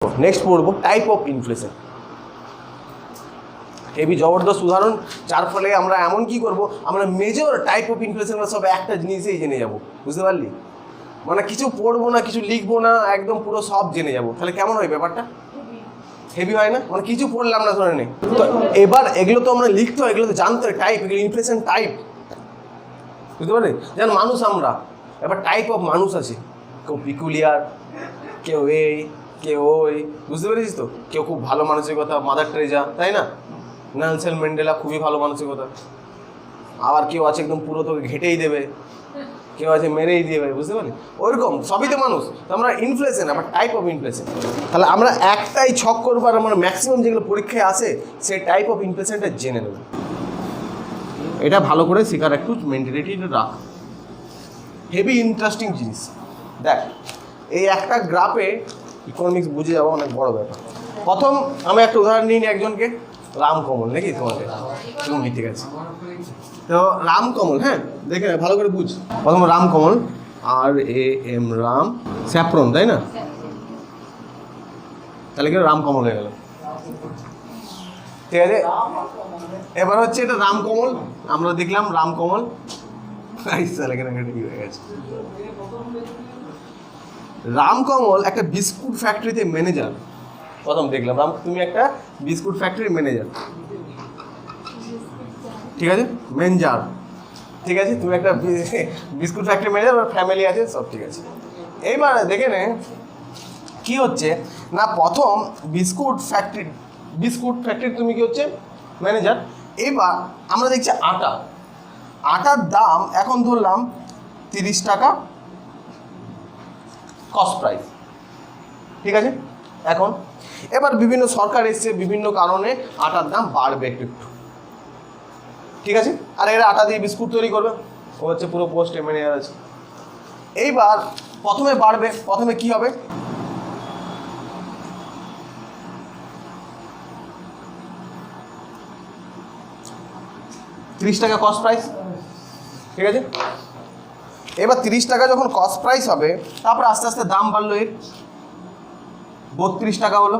Next পড়বো type of inflation. Heavy জবরদস্ত উদাহরণ, যার ফলে আমরা এমন কি করব, আমরা মেজর টাইপ অফ ইনফ্লেশন সব একটা জিনিসেই জেনে যাব। বুঝতে পারলি? মানে কিছু পড়বো না, কিছু লিখবো না, একদম পুরো সব জেনে যাব। তাহলে কেমন হয় ব্যাপারটা? হেভি হয় না? মানে কিছু পড়লাম না ধরে নে। তো এবার এগুলো তো আমরা লিখতে হয়, এগুলো তো জানতে হয় টাইপ, এগুলো ইনফ্লেশন টাইপ। বুঝতে পারলি? যেমন মানুষ আমরা, এবার টাইপ অফ মানুষ আছে, কেউ পিকুলিয়ার, কেউ এই, কেউ ওই। বুঝতে পেরেছিস তো? কেউ খুব ভালো মানসিকতা, মাদার টেরেসা, তাই না? নেলসন ম্যান্ডেলা খুবই ভালো মানসিকতা। আবার কেউ আছে একদম পুরো তোকে ঘেটেই দেবে, কেউ আছে মেরেই দেবে। বুঝতে পারলি? ওইরকম সবই তো মানুষ। তো আমরা ইনফ্লেশন, আবার টাইপ অফ ইনফ্লেশন। তাহলে আমরা একটাই ছক করবো, আর আমরা ম্যাক্সিমাম যেগুলো পরীক্ষায় আসে সেই টাইপ অফ ইনফ্লেশনটা জেনে নেব। এটা ভালো করে শেখার একটু মেন্টালিটি রাখ। হেভি ইন্টারেস্টিং জিনিস। দেখ, এই একটা গ্রাফে ইকোনমিক্স বুঝে যাওয়া অনেক বড় ব্যাপার। প্রথম আমি একটা উদাহরণ নিই একজনকে, রামকমল, নাকি তোমাদের? তুমি ঠিক আছে। তো রামকমল, হ্যাঁ দেখে ভালো করে বুঝ। প্রথম রামকমল, RAM রাম, স্যাফরন, তাই না? তাহলে কি রামকমল হয়ে গেল। ঠিক আছে, এবার হচ্ছে এটা রামকমল, আমরা দেখলাম রামকমল। হয়ে গেছে। রামকমল একটা বিস্কুট ফ্যাক্টরিতে ম্যানেজার। প্রথম দেখলাম রাম, তুমি একটা বিস্কুট ফ্যাক্টরির ম্যানেজার, ঠিক আছে, ম্যানেজার, ঠিক আছে, তুমি একটা বিস্কুট ফ্যাক্টরি ম্যানেজার, ওর ফ্যামিলি আছে, সব ঠিক আছে। এইবার দেখে নে কি হচ্ছে না, প্রথম বিস্কুট ফ্যাক্টরি তুমি কি হচ্ছে ম্যানেজার। এবার আমরা দেখছি আটার দাম এখন ধরলাম 30 টাকা কস্ট প্রাইস, ঠিক আছে। এখন এবার বিভিন্ন সরকার এসছে, বিভিন্ন কারণে আটার দাম বাড়বে একটু, ঠিক আছে। আর এরা আটা দিয়ে বিস্কুট তৈরি করবে, ও হচ্ছে পুরো পোস্টে ম্যানেজার আছে। এইবার প্রথমে বাড়বে, প্রথমে কি হবে, $30 কস্ট প্রাইস, ঠিক আছে। এবার 30 টাকা যখন কস্ট প্রাইস হবে, তারপর আস্তে আস্তে দাম বাড়লো, এর 32 টাকা হলো,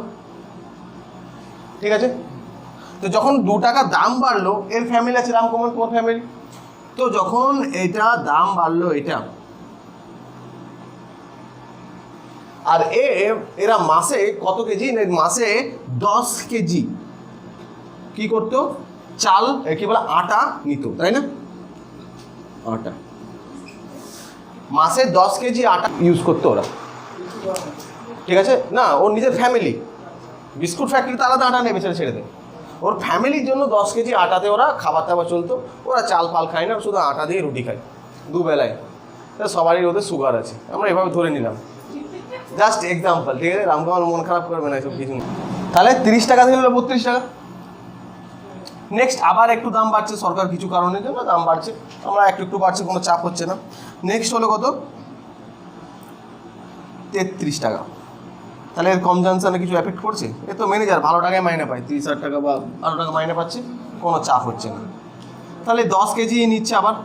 ঠিক আছে। তো যখন 2 টাকা দাম বাড়লো, এর ফ্যামিলি আছে রামকমল, তোমার ফ্যামিলি, তো যখন এটা দাম বাড়লো এটা, আর এরা মাসে কত কেজি, মাসে 10 কেজি কি করতো, চাল কি বলে আটা নিত, তাই না? আটা মাসে 10 কেজি আটা ইউজ করতো ওরা, ঠিক আছে। না, ওর নিজের ফ্যামিলি, বিস্কুট ফ্যাক্টরিতে আলাদা আটা নেবে, ছেড়ে দেয়। ওর ফ্যামিলির জন্য 10 কেজি আটাতে ওরা খাবার দাবার চলতো। ওরা চাল ফাল খায় না, শুধু আটা দিয়ে রুটি খায় দুবেলায়। সবারই ওদের সুগার আছে, আমরা এভাবে ধরে নিলাম, জাস্ট এক্সাম্পল, ঠিক আছে। রামকমল মন খারাপ করবে না এসব কিছু। তাহলে 30 টাকা থেকে হলো 32 টাকা। নেক্সট আবার একটু দাম বাড়ছে, সরকার কিছু কারণের জন্য দাম বাড়ছে, আমরা একটু বাড়ছে, কোনো চাপ হচ্ছে না। নেক্সট হলো কত, 33 টাকা। তাহলে এর কনজামশনে কিছু এফেক্ট করছে? এ তো ম্যানেজার ভালো টাকায় মাইনে পায়, 30,000 টাকা বা 12 টাকা মাইনে পাচ্ছে, কোনো চাপ হচ্ছে না। তাহলে 10 কেজি নিচ্ছে আবার,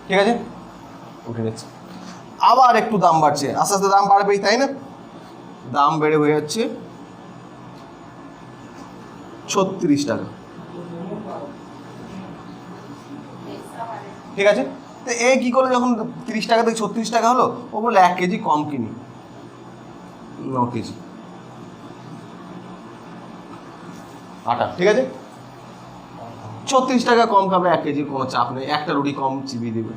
ঠিক আছে, উঠে নিচ্ছে। আবার একটু দাম বাড়ছে, আস্তে আস্তে দাম বাড়বেই, তাই না? দাম বেড়ে হয়ে যাচ্ছে 36 টাকা, ঠিক আছে। তো এ কী করে, যখন 30 টাকা থেকে 36 টাকা হলো, ও বলে 1 কেজি কম কিনি, 9 কেজি আটা, ঠিক আছে। 36 টাকা কম খাবে, 1 কেজির কোনো চাপ নেই, একটা রুটি কম চিবিয়ে দেবে।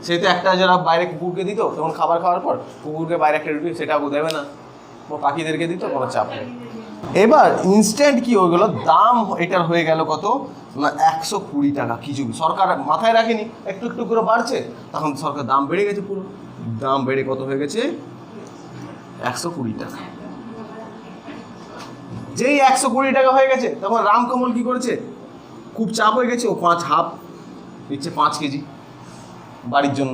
সেটা একটা যারা বাইরে কুকুরকে দিত, তখন খাবার খাওয়ার পর কুকুরকে বাইরে একটা রুটি, সেটাও দেবে না, ও পাখিদেরকে দিত, কোনো চাপ নেই। এবার ইনস্ট্যান্ট কি হয়ে গেল, দাম এটার হয়ে গেল কত না 120 টাকা। কিছু সরকার মাথায় রাখেনি, একটু একটু করে বাড়ছে, তখন সরকার দাম বেড়ে গেছে, পুরো দাম বেড়ে কত হয়ে গেছে, 120 টাকা। যেই 120 টাকা হয়ে গেছে, তখন রামকমল কি করেছে, খুব চাপ হয়ে গেছে, ও হাফ দিচ্ছে 5 কেজি বাড়ির জন্য,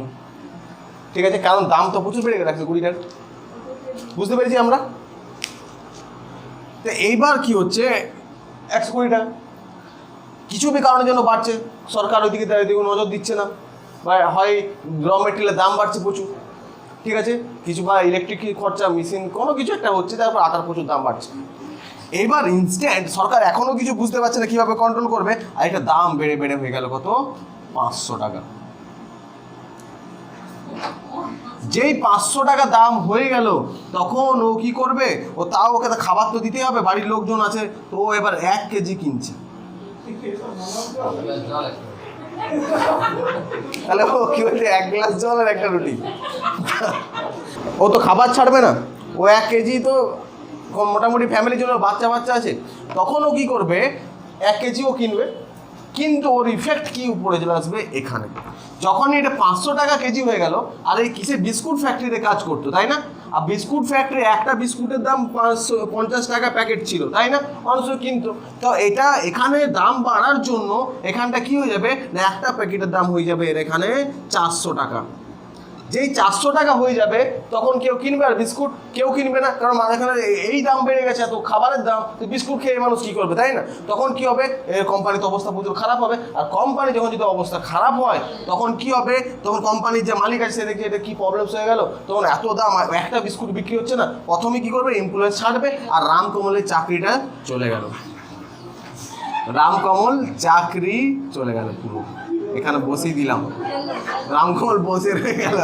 ঠিক আছে। কারণ দাম তো প্রচুর বেড়ে গেছে, 120 টাকা। বুঝতে পেরেছি আমরা? তো এইবার কি হচ্ছে, 120 টাকা কিছু বি কারণের জন্য বাড়ছে, সরকার ওইদিকে নজর দিচ্ছে না, বা হয় র মেটেরিয়ালের দাম বাড়ছে প্রচুর, ঠিক আছে, কিছু বা ইলেকট্রিক খরচা, মেশিন কোনো কিছু একটা হচ্ছে, তারপর আটার প্রচুর দাম বাড়ছে। এবার ইনস্ট্যান্ট সরকার এখনো কিছু বুঝতে পারছে না কীভাবে কন্ট্রোল করবে, আর একটা দাম বেড়ে বেড়ে হয়ে গেল কত, 500 টাকা। যেই 500 টাকা দাম হয়ে গেল, তখন ও কি করবে, ও তাও ওকে তো খাবার তো দিতেই হবে, বাড়ির লোকজন আছে, তো ও এবার 1 কেজি কিনছে। তাহলে ও কি বলছে, 1 গ্লাস জল আর একটা রুটি। ও তো খাবার ছাড়বে না, ও 1 কেজি তো মোটামুটি ফ্যামিলির জন্য, বাচ্চা বাচ্চা আছে, তখন ও কি করবে, 1 কেজিও কিনবে। কিন্তু ওর ইফেক্ট কি উপরে চলে আসবে এখানে, যখনই এটা 500 টাকা কেজি হয়ে গেল, আর এই কিসে বিস্কুট ফ্যাক্টরিতে কাজ করতো, তাই না? আর বিস্কুট ফ্যাক্টরি একটা বিস্কুটের দাম 550 টাকা প্যাকেট ছিল, তাই না? মানুষ কিন্তু, তো এটা এখানে দাম বাড়ার জন্য এখানটা কি হয়ে যাবে না, একটা প্যাকেটের দাম হয়ে যাবে এর এখানে 400 টাকা। যেই 400 টাকা হয়ে যাবে, তখন কেউ কিনবে আর বিস্কুট কেউ কিনবে না, কারণ এখানে এই দাম বেড়ে গেছে, এত খাবারের দাম, তো বিস্কুট খেয়ে মানুষ কী করবে, তাই না? তখন কি হবে, কোম্পানির তো অবস্থা প্রচুর খারাপ হবে। আর কোম্পানি যখন যদি অবস্থা খারাপ হয়, তখন কি হবে, তখন কোম্পানির যে মালিক আছে সে দেখে এটা কী প্রবলেমস হয়ে গেল, তখন এত দাম, একটা বিস্কুট বিক্রি হচ্ছে না, প্রথমে কী করবে, এমপ্লয়ি ছাড়বে, আর রামকমলের চাকরিটা চলে গেল, রামকমল চাকরি চলে গেল পুরো, এখানে বসেই দিলাম, রামকমল বসে রয়ে গেল।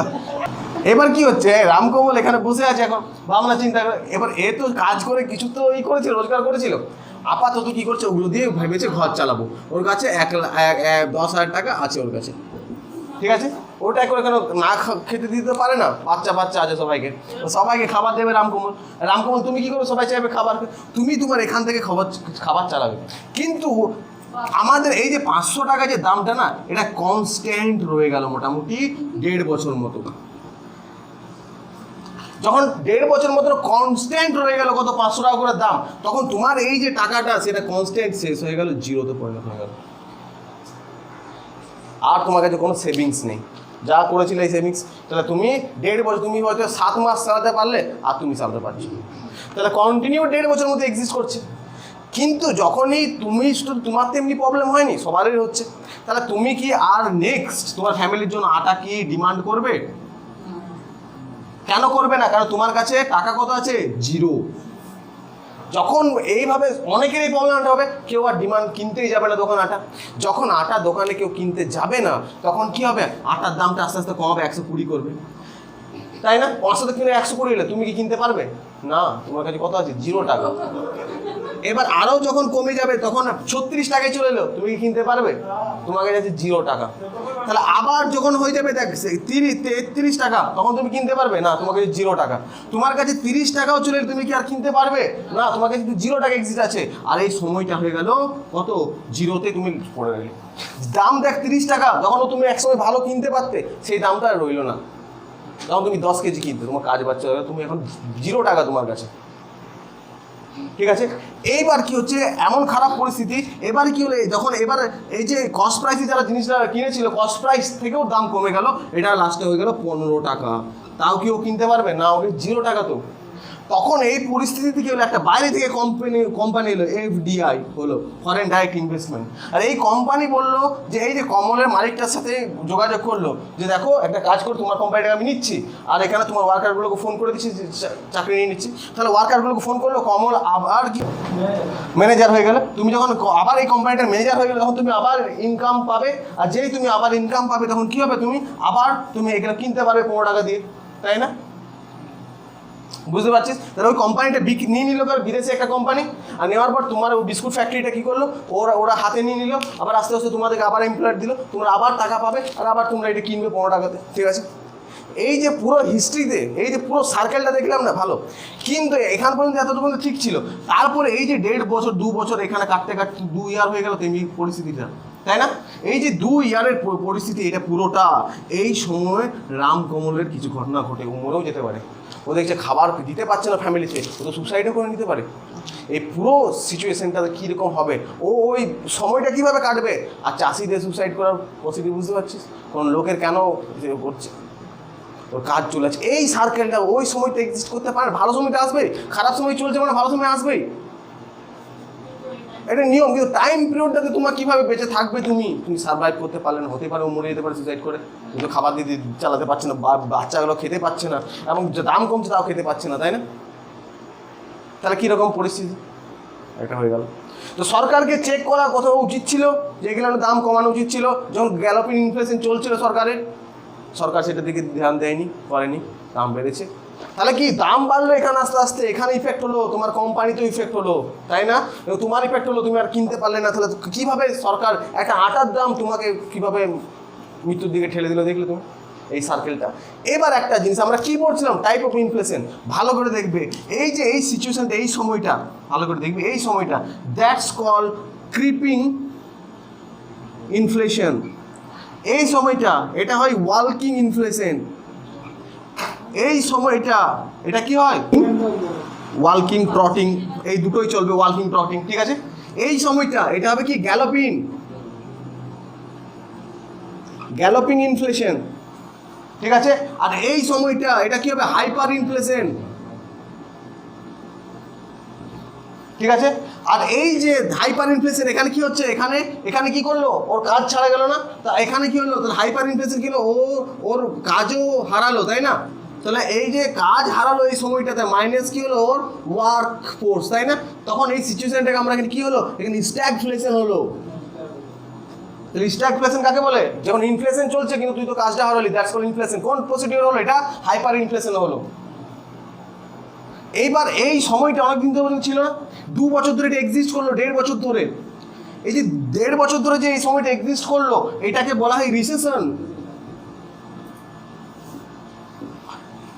এবার কি হচ্ছে, রামকমল এখানে বসে আছে, এখন ভাবনা চিন্তা করে, এবার এ তো কাজ করে কিছু তো করেছিল, রোজগার করেছিল, আপাতত কি করছে, ওগুলো দিয়ে ভেবেছে ঘর চালাবো, ওর কাছে 10,000 টাকা আছে ওর কাছে, ঠিক আছে, ওটা করে কেন না খেতে দিতে পারে না, বাচ্চা বাচ্চা আছে সবাইকে, সবাইকে খাবার দেবে রামকমল। রামকমল তুমি কি করো, সবাই চাইবে খাবার, তুমি তোমার এখান থেকে খাবার চালাবে। কিন্তু আমাদের এই যে 500 টাকা যে দামটা না, এটা কনস্ট্যান্ট রয়ে গেল মোটামুটি 1.5 বছর মতো। যখন 1.5 বছর মতো কনস্ট্যান্ট রয়ে গেল কত, 500 টাকা করে দাম, তখন তোমার এই যে টাকাটা সেটা কনস্ট্যান্ট শেষ হয়ে গেল, জিরোতে পরিণত হয়ে গেল, আর তোমার কাছে কোনো সেভিংস নেই। যা করেছিলে এই সেভিংস, তাহলে তুমি 1.5 বছর, তুমি হয়তো 7 মাস চালাতে পারলে, আর তুমি চালাতে পারছো, তাহলে কন্টিনিউ 1.5 বছরের মধ্যে এক্সিস্ট করছে। কিন্তু যখনই তুমি শুধু তোমার তেমনি প্রবলেম হয়নি, সবারই হচ্ছে, তাহলে তুমি কি আর নেক্সট তোমার ফ্যামিলির জন্য আটা কি ডিমান্ড করবে? কেন করবে না? কারণ তোমার কাছে টাকা কত আছে, জিরো। যখন এইভাবে অনেকেরই প্রবলেমটা হবে, কেউ আর ডিমান্ড কিনতেই যাবে না দোকান আটা। যখন আটা দোকানে কেউ কিনতে যাবে না, তখন কি হবে, আটার দামটা আস্তে আস্তে কমাবে, 120 করবে, তাই না? 500 কিনে 120 হলে তুমি কি কিনতে পারবে না? তোমার কাছে কত আছে, 0 টাকা। এবার আরও যখন কমে যাবে, তখন 36 টাকায় চলে এলো, তুমি কি কিনতে পারবে? তোমার কাছে আছে 0 টাকা। তাহলে আবার যখন হয়ে যাবে দেখ 33 টাকা, তখন তুমি কিনতে পারবে না, তোমার কাছে 0 টাকা। তোমার কাছে 30 টাকাও চলে এলে, তুমি কি আর কিনতে পারবে না, তোমার কাছে 0 টাকা এক্সিস্ট আছে। আর এই সময়টা হয়ে গেল কত, জিরোতে তুমি পড়ে গেলে। দাম দেখ 30 টাকা, যখন তুমি একসময় ভালো কিনতে পারতে, সেই দামটা আর রইলো না, তখন তুমি 10 কেজি কিনতে, তোমার কাজ বাচ্চা হয়ে গেল, তুমি এখন 0 টাকা তোমার কাছে, ঠিক আছে। এইবার কি হচ্ছে, এমন খারাপ পরিস্থিতি, এবার কি হলো, যখন এবার এই যে কস্ট প্রাইসে যারা জিনিসটা কিনেছিল, কস্ট প্রাইস থেকেও দাম কমে গেল, এটা লাস্টে হয়ে গেল 15 টাকা। তাও কি ও কিনতে পারবে না, ওকে 0 টাকা তো। তখন এই পরিস্থিতি কি হলো, একটা বাইরে থেকে কোম্পানি এলো, FDI হলো, ফরেন ডাইরেক্ট ইনভেস্টমেন্ট। আর এই কোম্পানি বললো যে, এই যে কমলের মালিকটার সাথে যোগাযোগ করলো যে, দেখো একটা কাজ করে, তোমার কোম্পানিটাকে আমি নিচ্ছি, আর এখানে তোমার ওয়ার্কারগুলোকে ফোন করে দিচ্ছি, চাকরি নিয়ে নিচ্ছি। তাহলে ওয়ার্কারগুলোকে ফোন করলো, কমল আবার কি ম্যানেজার হয়ে গেলে। তুমি যখন আবার এই কোম্পানিটার ম্যানেজার হয়ে গেলে, তখন তুমি আবার ইনকাম পাবে, আর যেই তুমি আবার ইনকাম পাবে, তখন কী হবে, তুমি এগুলো কিনতে পারবে 15 টাকা দিয়ে, তাই না? বুঝতে পারছিস? তাহলে ওই কোম্পানিটা নিয়ে নিল বিদেশে একটা কোম্পানি, আর নেওয়ার পর তোমার ওই বিস্কুট ফ্যাক্টরিটা কী করলো, ওরা হাতে নিয়ে নিল, আবার আস্তে আস্তে তোমাদেরকে আবার এমপ্লয়ার দিল, তোমরা আবার টাকা পাবে, আর আবার তোমরা এটা কিনবে 15 টাকাতে, ঠিক আছে। এই যে পুরো হিস্ট্রিতে এই যে পুরো সার্কেলটা দেখলাম না, ভালো। কিন্তু এখান পর্যন্ত এতটুকু ঠিক ছিল, তারপরে এই যে 1.5 বছর 2 বছর এখানে কাটতে কাটতে 2 ইয়ার হয়ে গেল তেমনি পরিস্থিতিটা, তাই না? এই যে 2 ইয়ারের পরিস্থিতি, এটা পুরোটা এই সময় রামকমলের কিছু ঘটনা ঘটে, ও মরেও যেতে পারে। ও দেখছে খাবার দিতে পারছে না ফ্যামিলিতে, ও তো সুসাইডও করে নিতে পারে। এই পুরো সিচুয়েশনটা কীরকম হবে, ওই সময়টা কীভাবে কাটবে। আর চাষিদের সুসাইড করার পসিবিলিটি বুঝতে পারছিস, কোন লোকের কেন করছে, ওর কাজ চলে আছে। এই সার্কেলটা ওই সময়টা এক্সিস্ট করতে পারে, ভালো সময়টা আসবে, খারাপ সময় চলছে মানে ভালো সময় আসবেই। এটা নিয়ম, কিন্তু টাইম পিরিয়ডটাতে তোমার কীভাবে বেঁচে থাকবে, তুমি সার্ভাইভ করতে পারলে না, হতে পারে ও মরে যেতে পারে সুইসাইড করে, কিন্তু খাবার দিয়ে চালাতে পারছে না, বাচ্চাগুলো খেতে পাচ্ছে না, এবং দাম কমছে তাও খেতে পাচ্ছে না, তাই না? তাহলে কীরকম পরিস্থিতি একটা হয়ে গেল। তো সরকারকে চেক করা কোথাও উচিত ছিল যে এগুলো দাম কমানো উচিত ছিল, যখন গ্যালোপিং ইনফ্লেশন চলছিল সরকারের, সরকার সেটার দিকে ধ্যান দেয়নি, করেনি, দাম বেড়েছে। তাহলে কি দাম বাড়লো এখানে আস্তে আস্তে, এখানে ইফেক্ট হলো, তোমার কোম্পানিতেও ইফেক্ট হলো, তাই না? তোমার ইফেক্ট হলো, তুমি আর কিনতে পারলে না, তাহলে কীভাবে সরকার একটা আটার দাম তোমাকে কীভাবে মৃত্যুর দিকে ঠেলে দিল, দেখলে তুমি এই সার্কেলটা। এবার একটা জিনিস আমরা কি বলছিলাম, টাইপ অফ ইনফ্লেশন, ভালো করে দেখবে এই যে এই সিচুয়েশনটা, এই সময়টা ভালো করে দেখবে, এই সময়টা দ্যাটস কল ক্রিপিং ইনফ্লেশন। এই সময়টা এটা হয় ওয়ালকিং ইনফ্লেশন। এই সময়টা এটা কি হয়, ওয়ালকিং ট্রটিং, এই দুটোই চলবে, ওয়ালকিং ট্রটিং, ঠিক আছে? এই সময়টা এটা হবে কি গ্যালোপিং ইনফ্লেশন, ঠিক আছে? আর এই সময়টা এটা কি হবে, হাইপার ইনফ্লেশন, ঠিক আছে? আর এই যে হাইপার ইনফ্লেশন, এখানে কি হচ্ছে, এখানে কি করলো, ওর কাজ ছাড়া গেল না, তা এখানে কি হলো, তাহলে হাইপার ইনফ্লেশন কি হলো, ওর কাজও হারালো, তাই না? তাহলে এই যে কাজ হারালো এই সময়টাতে, মাইনাস কি হলো, ওর ওয়ার্ক ফোর্স, তাই না? তখন এই সিচুয়েশনটাকে আমরা এখানে কি হলো, এখানে স্ট্যাগফ্লেশন হলো। তাহলে স্ট্যাগফ্লেশন কাকে বলে, যখন ইনফ্লেশন চলছে কিন্তু তুই তো কাজটা হারালি, দ্যাটস কল ইনফ্লেশন। কোন প্রসিডিউর হলো এটা, হাইপার ইনফ্লেশন হলো। এইবার এই সময়টা অনেকদিন ধরে ছিল না, 2 বছর ধরে এটা এক্সিস্ট করলো, 1.5 বছর ধরে, এই যে 1.5 বছর ধরে যে এই সময়টা এক্সিস্ট করলো, এটাকে বলা হয় রিসেশন,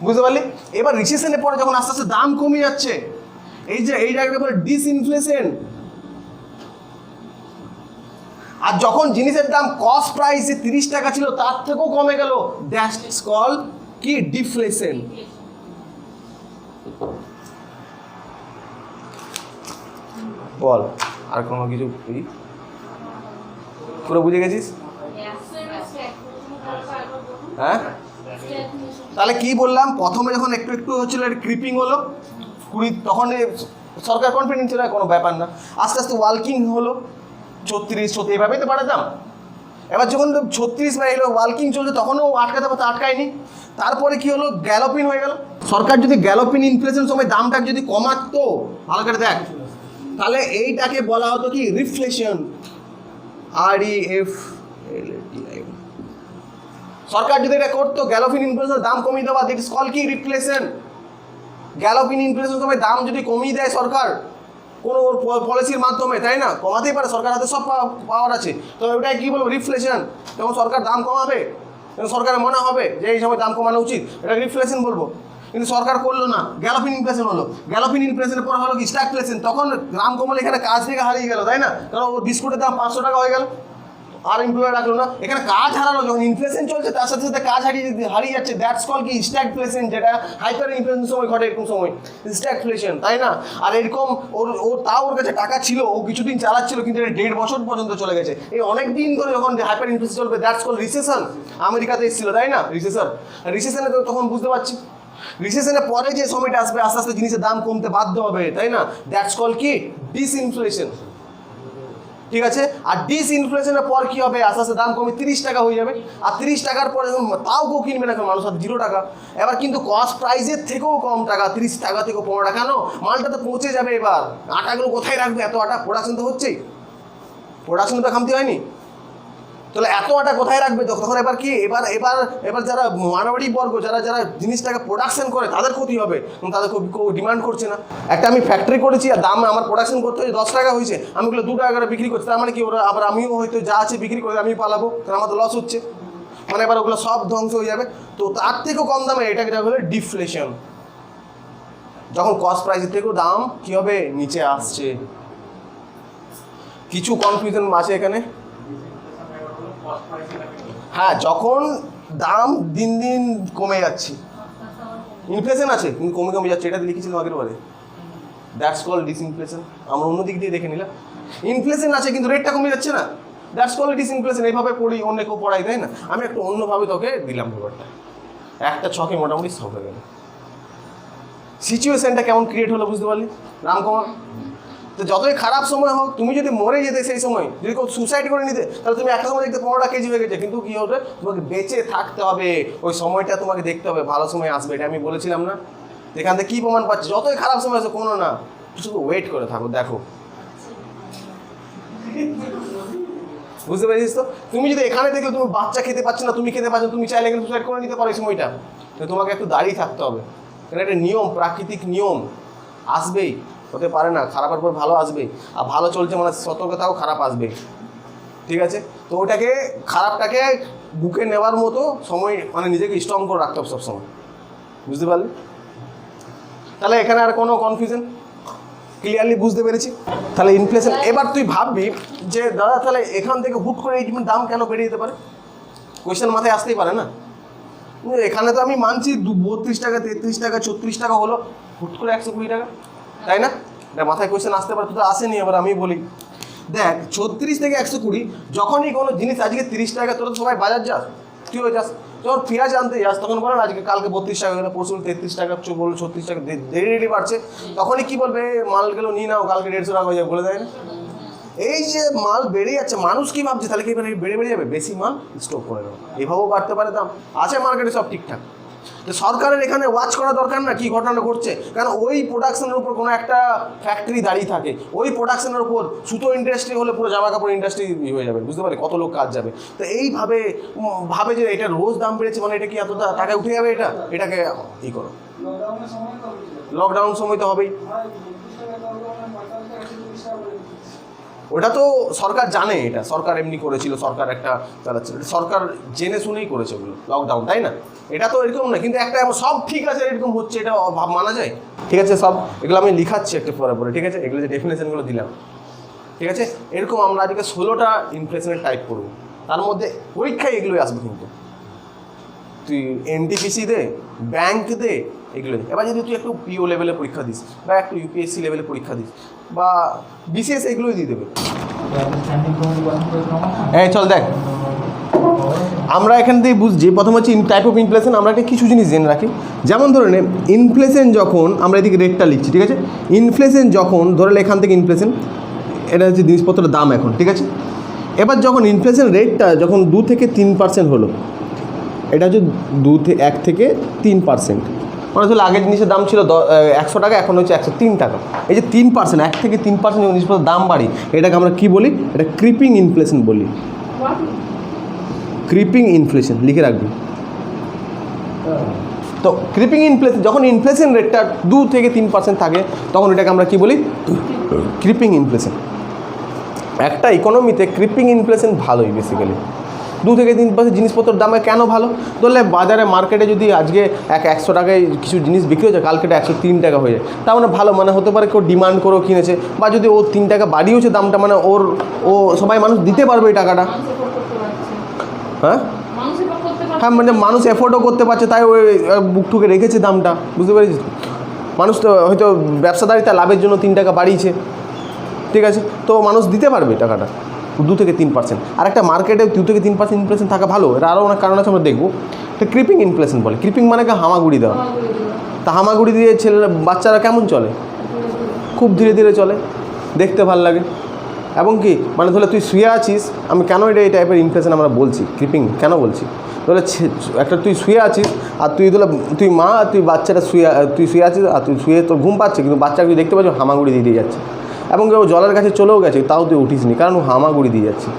বুঝতে পারলি? এবার রিসেশনের পরে যখন আস্তে আস্তে দাম কমে যাচ্ছে, এই যে এই জায়গাটা বলে ডিসইনফ্লেশন। আর যখন জিনিসের দাম কস্ট প্রাইসে 30 টাকা ছিল তার থেকেও কমে গেল, দ্যাটস কল কি, ডিফ্লেশন। বল আর কোনো কিছু পুরো বুঝে গেছিস? হ্যাঁ, তাহলে কি বললাম, প্রথমে যখন একটু একটু হচ্ছিল ক্রিপিং হলো 20, তখন সরকার কনফিডেন্স ছিল কোনো ব্যাপার না, আস্তে আস্তে ওয়ালকিং হলো 36 এইভাবেই তো বাড়াতাম। এবার যখন 36 বা এলো ওয়ালকিং চলছে, তখনও আটকাতে পারতো, আটকায়নি। তারপরে কি হলো, গ্যালোপিন হয়ে গেল। সরকার যদি গ্যালোপিন ইনফ্লেশন সময় দামটাকে যদি কমাতো, ভালো করে দেখ, তাহলে এইটাকে বলা হতো কি, রিফ্লেশন, REFLATION। সরকার যদি এটা করতো, গ্যালোপিন ইনফ্লেশন দাম কমিয়ে দেওয়া, দ্যাট ইজ কল কি, রিফ্লেশন। গ্যালোপিন ইনফ্লেশন সময় দাম যদি কমিয়ে দেয় সরকার কোনো ওর পলিসির মাধ্যমে, তাই না, কমাতেই পারে, সরকার হাতে সব পাওয়ার আছে, তো ওটাই কী বলবো, রিফ্লেশন। যখন সরকার দাম কমাবে, সরকারের মনে হবে যে এই সময় দাম কমানো উচিত, এটা রিফ্লেশন বলবো। কিন্তু সরকার করলো না, গ্যালোপিং ইনফ্লেশন হলো। গ্যালোপিং ইনফ্লেশনের পর হলো কি, স্ট্যাগফ্লেশন। তখন দাম কমালে এখানে কাজ থেকে হারিয়ে গেল, তাই না, কারণ ওর বিস্কুটের দাম 500 টাকা হয়ে গেল, আর এমপ্লয় রাখলো না, এখানে কাজ হারালো। যখন ইনফ্লেশন চলছে তার সাথে সাথে কাজ হারিয়ে যাচ্ছে, দ্যাটস কল কি, স্ট্যাগফ্লেশন, যেটা হাইপার ইনফ্লেশনের সময় ঘটে, এরকম সময় স্ট্যাগফ্লেশন, তাই না? আর এরকম ওর কাছে টাকা ছিল, ও কিছুদিন চালাচ্ছিল, কিন্তু এটা 1.5 বছর পর্যন্ত চলে গেছে। এই অনেক দিন ধরে যখন হাইপার ইনফ্লেশন চলবে, দ্যাটস কল রিসেশন। আমেরিকাতে এসেছিল, তাই না, রিসেশনে তো তখন বুঝতে পারছি, রিসেশনের পরে যে সময়টা আসবে, আস্তে আস্তে জিনিসের দাম কমতে বাধ্য হবে, তাই না, দ্যাটস কল কি, ডিসইনফ্লেশন, ঠিক আছে? আর ডিসইনফ্লেশনের পর কি হবে, আস্তে আস্তে দাম কমে 30 টাকা হয়ে যাবে। আর 30 টাকার পরে তাও কেউ কিনবে না, মানুষ হাতে 0 টাকা। এবার কিন্তু কস্ট প্রাইসের থেকেও কম টাকা, 30 টাকা থেকে 15 টাকা, কেন, মালটা তো পৌঁছে যাবে। এবার আটাগুলো কোথায় রাখবে, এত আটা, প্রোডাকশন তো হচ্ছেই, প্রোডাকশন তো খামতি হয়নি, তাহলে এত আটা কোথায় রাখবে? তখন এবার কি, এবার যারা মানবাড়ি বর্গ, যারা জিনিসটাকে প্রোডাকশন করে, তাদের ক্ষতি হবে, তাদের কেউ ডিমান্ড করছে না। একটা আমি ফ্যাক্টরি করেছি, আর দাম আমার প্রোডাকশন করতে হয়েছে 10 টাকা হয়েছে, আমি ওগুলো 2 টাকা করে বিক্রি করছি, তার মানে কি, ওরা আবার আমিও হয়তো যা আছে বিক্রি করে আমি পালাবো, কারণ আমার তো লস হচ্ছে, মানে এবার ওগুলো সব ধ্বংস হয়ে যাবে। তো তার থেকেও কম দামে এটাকে হলো ডিফ্লেশন, যখন কস্ট প্রাইসের থেকেও দাম কি হবে, নিচে আসছে। কিছু কনফিউশন আছে এখানে। হ্যাঁ, যখন দাম দিন দিন কমে যাচ্ছে, ইনফ্লেশন আছে কিন্তু কমে যাচ্ছে, এটা লিখেছিলাম আগের বারে, দ্যাটস কল ডিসইনফ্লেশন। আমরা অন্য দিক দিয়ে দেখে নিলাম, ইনফ্লেশন আছে কিন্তু রেটটা কমে যাচ্ছে না, দ্যাটস কল ডিসইনফ্লেশন। এইভাবে পড়ি, অন্য কেউ পড়াই, তাই না, আমি একটু অন্যভাবে তোকে দিলাম ব্যাপারটা, একটা ছকে মোটামুটি সব হয়ে গেল। সিচুয়েশনটা কেমন ক্রিয়েট হলো বুঝতে পারলি, দাম কমা, তো যতই খারাপ সময় হোক, তুমি যদি মরে যেতে সেই সময়, যদি কেউ সুসাইড করে নিতে, তাহলে তুমি একটা সময় দেখতে 15টা কেজি হয়ে গেছে, কিন্তু কী হবে, তোমাকে বেঁচে থাকতে হবে, ওই সময়টা তোমাকে দেখতে হবে, ভালো সময় আসবে, এটা আমি বলেছিলাম না? এখান থেকে কী প্রমাণ পাচ্ছি, যতই খারাপ সময় আসে কোনো না, শুধু ওয়েট করে থাকো, দেখো। বুঝতে পেরেছিস তো? তুমি যদি এখানে দেখলে তুমি বাচ্চা খেতে পাচ্ছ না, তুমি খেতে পাচ্ছ, তুমি চাইলে এখানে সুসাইড করে নিতে পারো এই সময়টা, তো তোমাকে একটু দাঁড়িয়ে থাকতে হবে। এটা একটা নিয়ম, প্রাকৃতিক নিয়ম, আসবেই, হতে পারে না, খারাপের পর ভালো আসবেই, আর ভালো চলছে মানে সতর্কতাও খারাপ আসবেই, ঠিক আছে? তো ওটাকে, খারাপটাকে বুকে নেওয়ার মতো সময়, মানে নিজেকে স্ট্রং করে রাখতে হবে সবসময়, বুঝতে পারলি? তাহলে এখানে আর কোনো কনফিউশন, ক্লিয়ারলি বুঝতে পেরেছি? তাহলে ইনফ্লেশন, এবার তুই ভাববি যে দাদা তাহলে এখান থেকে হুট করে এই দাম কেন বেড়ে যেতে পারে, কোয়েশ্চেন মাথায় আসতেই পারে না? এখানে তো আমি মানছি 32 টাকা, 33 টাকা, 34 টাকা হলো, হুট করে 120 টাকা, তাই না? এটা মাথায় কোয়েশ্চেন আসতে পারে, তো আসেনি। এবার আমি বলি, দেখ 36 থেকে 120, যখনই কোনো জিনিস আজকে 30 টাকা, তোরা তো সবাই বাজার যাস, কী হয়ে যাস, যখন পেঁয়াজ আনতে যাস তখন বলেন আজকে কালকে 32 টাকা গেলো, পরশু 33 টাকা, বললো 36 টাকা, ডেলি বাড়ছে, তখনই কী বলবে, মালগুলো নিয়ে নাও, কালকে 150 টাকা হয়ে যাবে, বলে দেয় না? এই যে মাল বেড়ে যাচ্ছে, মানুষ কি ভাবছে তাহলে কি বেড়ে যাবে, বেশি মাল স্টক করে নেবো, এভাবেও বাড়তে পারে দাম, আছে মার্কেটে সব ঠিকঠাক। তো সরকারের এখানে ওয়াচ করা দরকার না, কী ঘটনা ঘটছে, কারণ ওই প্রোডাকশনের উপর কোনো একটা ফ্যাক্টরি দাঁড়িয়ে থাকে, ওই প্রোডাকশনের উপর সুতো ইন্ডাস্ট্রি হলে পুরো জামা কাপড় ইন্ডাস্ট্রি হয়ে যাবে, বুঝতে পারি কত লোক কাজ যাবে। তো এইভাবে ভাবে যে এটা রোজ দাম বেড়েছে মানে এটা কি এত টাকায় উঠে যাবে, এটাকে ই করো। লকডাউন সময় তো হবেই, ওটা তো সরকার জানে, এটা সরকার এমনি করেছিল, সরকার একটা চালাচ্ছিল, সরকার জেনে শুনেই করেছে ওগুলো লকডাউন, তাই না? এটা তো এরকম না, কিন্তু একটা সব ঠিক আছে এরকম হচ্ছে, এটা মানা যায়? ঠিক আছে, সব এগুলো আমি লিখাচ্ছি একটা পরে, ঠিক আছে? এগুলো যে ডেফিনেশনগুলো দিলাম, ঠিক আছে? এরকম আমরা আজকে 16টা ইনফ্লেশনের টাইপ করবো, তার মধ্যে পরীক্ষায় এগুলোই আসবে, কিন্তু তুই এনটিপিসি দে, ব্যাংক দে, এগুলো। এবার যদি তুই একটু পিও লেভেলে পরীক্ষা দিস, বা একটু ইউপিএসসি লেভেলে পরীক্ষা দিস, বা বিসিএস, এগুলোই দিয়ে দেবে। হ্যাঁ চল দেখ, আমরা এখান থেকে বুঝছি প্রথম হচ্ছে টাইপ অফ ইনফ্লেশন। আমরা একটা কিছু জিনিস জেনে রাখি, যেমন ধরে নে ইনফ্লেশন যখন, আমরা এদিকে রেটটা লিখছি, ঠিক আছে? ইনফ্লেশন যখন ধরে এখান থেকে ইনফ্লেশন, এটা হচ্ছে জিনিসপত্রের দাম এখন, ঠিক আছে? এবার যখন ইনফ্লেশন রেটটা যখন 2 থেকে 3% হলো, এটা হচ্ছে 1 থেকে 3%, মানে হচ্ছে আগের জিনিসের দাম ছিল 100 টাকা, এখন হচ্ছে 103 টাকা। এই যে 3%, 1 থেকে 3% যখন জিনিসপত্রের দাম বাড়ি, এটাকে আমরা কী বলি? এটা ক্রিপিং ইনফ্লেশন বলি। ক্রিপিং ইনফ্লেশন লিখে রাখবি। তো ক্রিপিং ইনফ্লেশন, যখন ইনফ্লেশন রেটটা 2 থেকে 3% থাকে, তখন এটাকে আমরা কী বলি? Creeping inflation. একটা ইকোনমিতে ক্রিপিং ইনফ্লেশন ভালোই, বেসিক্যালি 2 থেকে 3% জিনিসপত্রের দামে কেন ভালো? ধরলে বাজারে মার্কেটে যদি আজকে 100 টাকায় কিছু জিনিস বিক্রি হচ্ছে, কালকে 103 টাকা হয়ে যায়, তা মানে ভালো, মানে হতে পারে কেউ ডিমান্ড করেও কিনেছে, বা যদি ও 3 টাকা বাড়িয়েছে দামটা, মানে ও সবাই মানুষ দিতে পারবে এই টাকাটা। হ্যাঁ হ্যাঁ, মানে মানুষ এফোর্ডও করতে পারছে, তাই ওই বুক ঠুকে রেখেছে দামটা, বুঝতে পেরেছিস? মানুষ তো হয়তো ব্যবসাদারি তার লাভের জন্য 3 টাকা বাড়িয়েছে, ঠিক আছে? তো মানুষ দিতে পারবে টাকাটা, 2 থেকে 3%। আর একটা মার্কেটে 2 থেকে 3% ইনফ্লেশন থাকা ভালো, এটা আরও অনেক কারণ আছে, আমরা দেখবো। এটা ক্রিপিং ইনফ্লেশন বলে। ক্রিপিং মানে কি? হামাগুড়ি দেওয়া। তা হামাগুড়ি দিয়ে বাচ্চারা কেমন চলে? খুব ধীরে ধীরে চলে, দেখতে ভালো লাগে। এবং কি মানে ধরলে তুই শুয়ে আছিস, আমি কেন এই টাইপের ইনফ্লেশন আমরা বলছি, ক্রিপিং কেন বলছি? ধরলে একটা তুই শুয়ে আছিস, আর তুই মা, আর বাচ্চাটা তুই শুয়ে আছিস, আর তুই শুয়ে তোর ঘুম পাচ্ছে, কিন্তু বাচ্চাকে তুই দেখতে পাচ্ছ হামাগুড়ি দিয়ে যাচ্ছে, এবং কেউ জলের কাছে চলেও গেছে, তাও তুই উঠিসনি, কারণ ও হামাগুড়ি দিয়ে যাচ্ছে।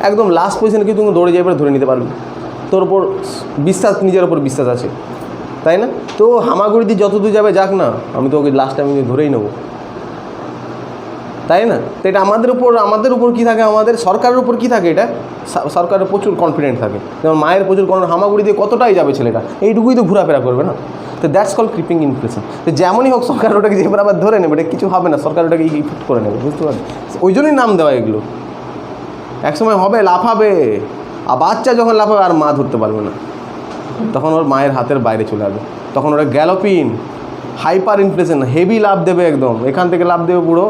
একদম লাস্ট পজিশনে কিন্তু দৌড়ে যাবে, ধরে নিতে পারবি, তোর ওপর বিশ্বাস, নিজের ওপর বিশ্বাস আছে, তাই না? তো হামাগুড়ি দিয়ে যত দূর যাবে যাক না, আমি তো ওকে লাস্ট টাইম ধরেই নেবো, তাই না? তো এটা আমাদের উপর কী থাকে, আমাদের সরকারের উপর কী থাকে, এটা সরকারের প্রচুর কনফিডেন্ট থাকে। যেমন মায়ের প্রচুর হামাগুড়ি দিয়ে কতটাই যাবে ছেলেটা, এইটুকুই তো ঘোরাফেরা করবে না। তো দ্যাটস কল ক্রিপিং ইনফ্লেশন। তো যেমনই হোক সরকার ওটাকে যে আবার ধরে নেবে, এটা কিছু হবে না, সরকার ওটাকে ইফেক্ট করে নেবে, বুঝতে পারছি? ওই জন্যই নাম দেওয়া এগুলো। একসময় হবে, লাফাবে, আর বাচ্চা যখন লাফাবে আর মা ধরতে পারবে না, তখন ওর মায়ের হাতের বাইরে চলে আসবে, তখন ওরা গ্যালোপিন, হাইপার ইনফ্লেশন, হেভি লাভ দেবে একদম, এখান থেকে লাভ দেবে পুরো